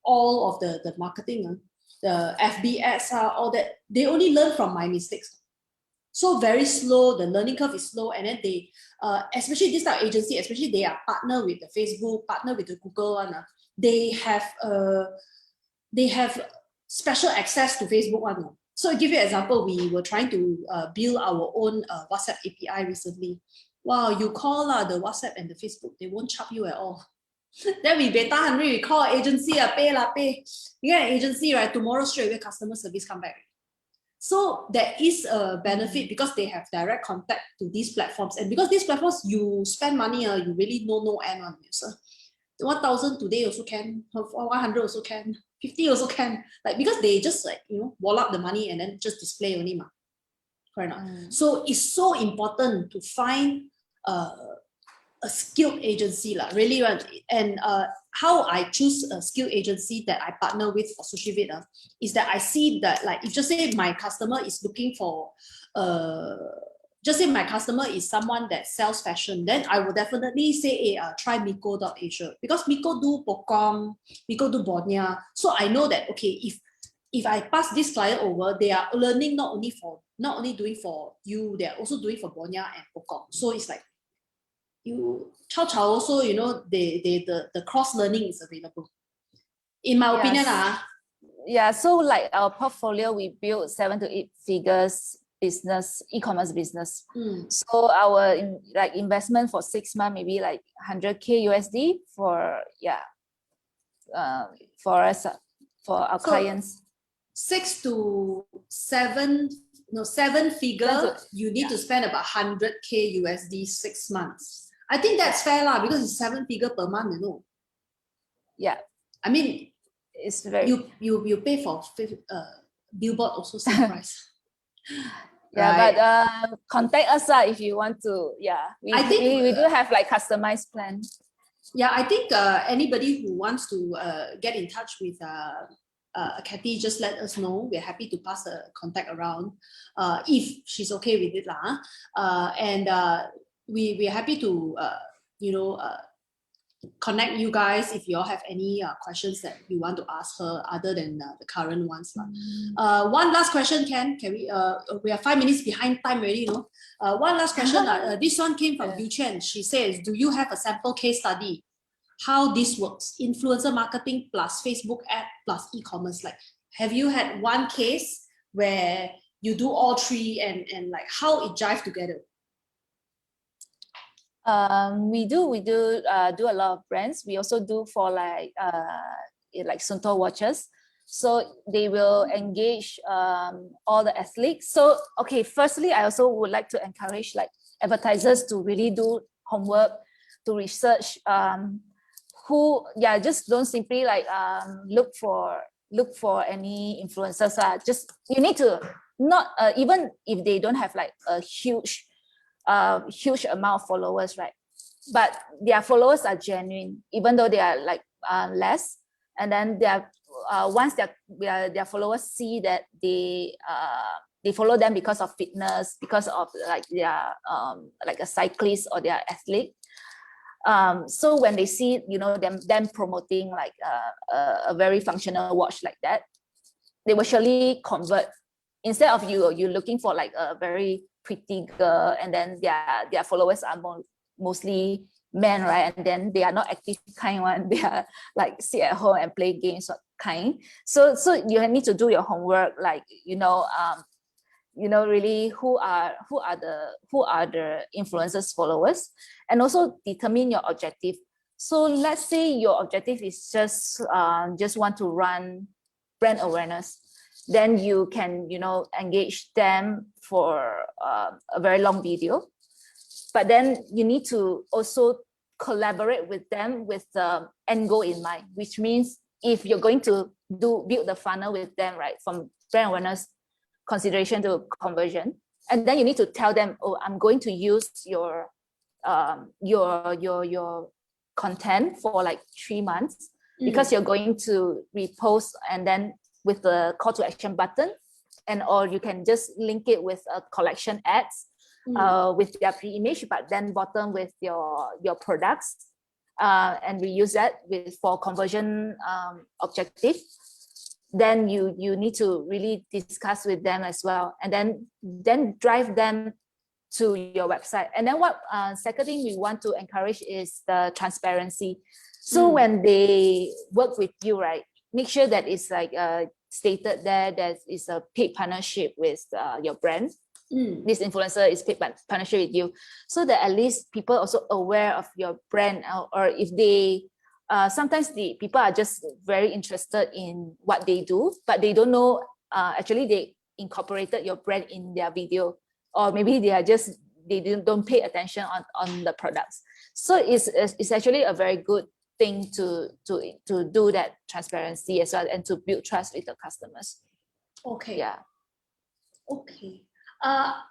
all of the marketing, the FB ads, all that, they only learn from my mistakes. So very slow, the learning curve is slow, and then they, especially this type of agency, especially they are partner with the Facebook, partner with the Google one, they have special access to Facebook one. So to give you an example, we were trying to build our own WhatsApp API recently. Wow, you call the WhatsApp and the Facebook, they won't charge you at all. Then we beta hungry, we call agency, pay. You get an agency, right? Tomorrow straight away customer service come back. So there is a benefit because they have direct contact to these platforms, and because these platforms you spend money, you really no end on user. 1,000 today also can, 100 also can, 50 also can, like because they just like wall up the money and then just display only ma. Correct or not? So it's so important to find a skilled agency really, and how I choose a skilled agency that I partner with for SushiVid is that I see that, like, if just say my customer is looking for just say my customer is someone that sells fashion, then I will definitely say, hey, try Meekco.Asia, because Meekco do Pokong, Meekco do Bornia. So I know that, okay, if I pass this client over, they are learning not only doing for you, they are also doing for Bornia and Pokong. So it's like you Chow also, the cross learning is available. In my opinion, yeah. So like our portfolio, we built 7 to 8 figures business, e-commerce business. So our investment for 6 months, maybe like 100K USD for us, for our clients. 6 to 7, 7 figure, you need to spend about 100K USD 6 months. I think that's fair lah, because it's 7 figure per month, Yeah. I mean, it's very you pay for billboard also same price. Yeah, right. But contact us if you want to. Yeah, I think we do have like customized plan. Yeah, I think anybody who wants to get in touch with Kathy, just let us know. We're happy to pass the contact around if she's okay with it lah. And we're happy to connect you guys if you all have any questions that you want to ask her other than the current ones. One last question, can we are 5 minutes behind time already, one last question. This one came from Yu Chen. She says, do you have a sample case study how this works? Influencer marketing plus Facebook ad plus e-commerce. Like, have you had one case where you do all 3 and like how it jive together? We do a lot of brands. We also do for like Sunto watches. So they will engage all the athletes. So okay, firstly, I also would like to encourage like advertisers to really do homework, to research just don't simply like look for any influencers. Just you need to not even if they don't have like a huge amount of followers, right? But their followers are genuine, even though they are like less. And then they are once their followers see that they follow them because of fitness, because of like they are like a cyclist or they are athlete. So when they see, them promoting like a very functional watch like that, they will surely convert. Instead of you looking for like a very pretty girl, and then their followers are mostly men, right? And then they are not active kind one. They are like sit at home and play games kind. So you need to do your homework, like really who are the influencers followers, and also determine your objective. So let's say your objective is just want to run brand awareness, then you can engage them for a very long video. But then you need to also collaborate with them with the end goal in mind, which means if you're going to build the funnel with them, right, from brand awareness consideration to conversion, and then you need to tell them, oh, I'm going to use your content for like 3 months, because you're going to repost, and then with the call to action button, and or you can just link it with a collection ads with their pre-image, but then bottom with your products, and we use that for conversion objective. Then you need to really discuss with them as well, and then drive them to your website. And then what second thing we want to encourage is the transparency. So when they work with you, right, make sure that it's like stated there that it's a paid partnership with your brand. This influencer is paid partnership with you, so that at least people are also aware of your brand, or if they sometimes the people are just very interested in what they do, but they don't know actually they incorporated your brand in their video, or maybe they don't pay attention on the products. So it's actually a very good thing to do that transparency as well, and to build trust with the customers. Okay. Yeah. Okay.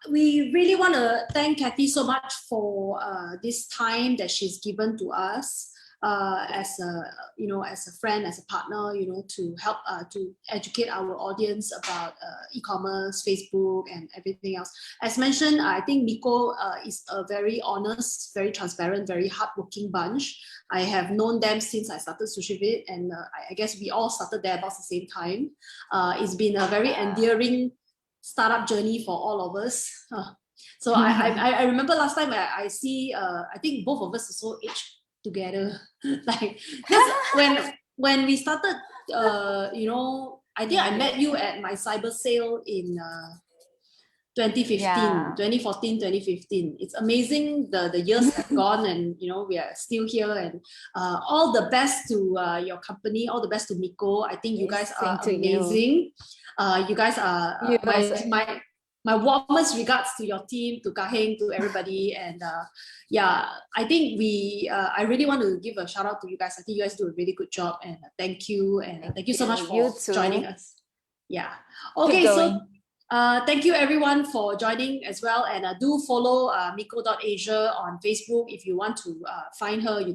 We really want to thank Kathy so much for this time that she's given to us as a friend, as a partner, to help to educate our audience about e-commerce, Facebook, and everything else. As mentioned, I think Meekco is a very honest, very transparent, very hardworking bunch. I have known them since I started SushiVid, and I guess we all started there about the same time. It's been a very endearing startup journey for all of us. So I remember last time I see I think both of us also aged together. Like when we started, I think I met you at my cyber sale in 2015, 2014, 2015. It's amazing the years have gone, and we are still here, and all the best to your company, all the best to Meekco. I think you guys are amazing. You guys are my warmest regards to your team, to Kaheng, to everybody. And I think I really want to give a shout out to you guys. I think you guys do a really good job, and thank you. And thank you so much for joining us. Yeah. Okay, so thank you everyone for joining as well. And do follow Meekco.Asia on Facebook. If you want to find her, you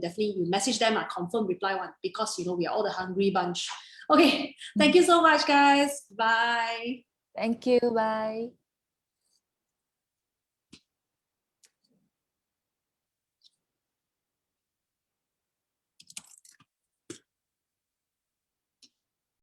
message them. I confirm reply one, because we are all the hungry bunch. Okay, thank you so much, guys. Bye. Thank you. Bye.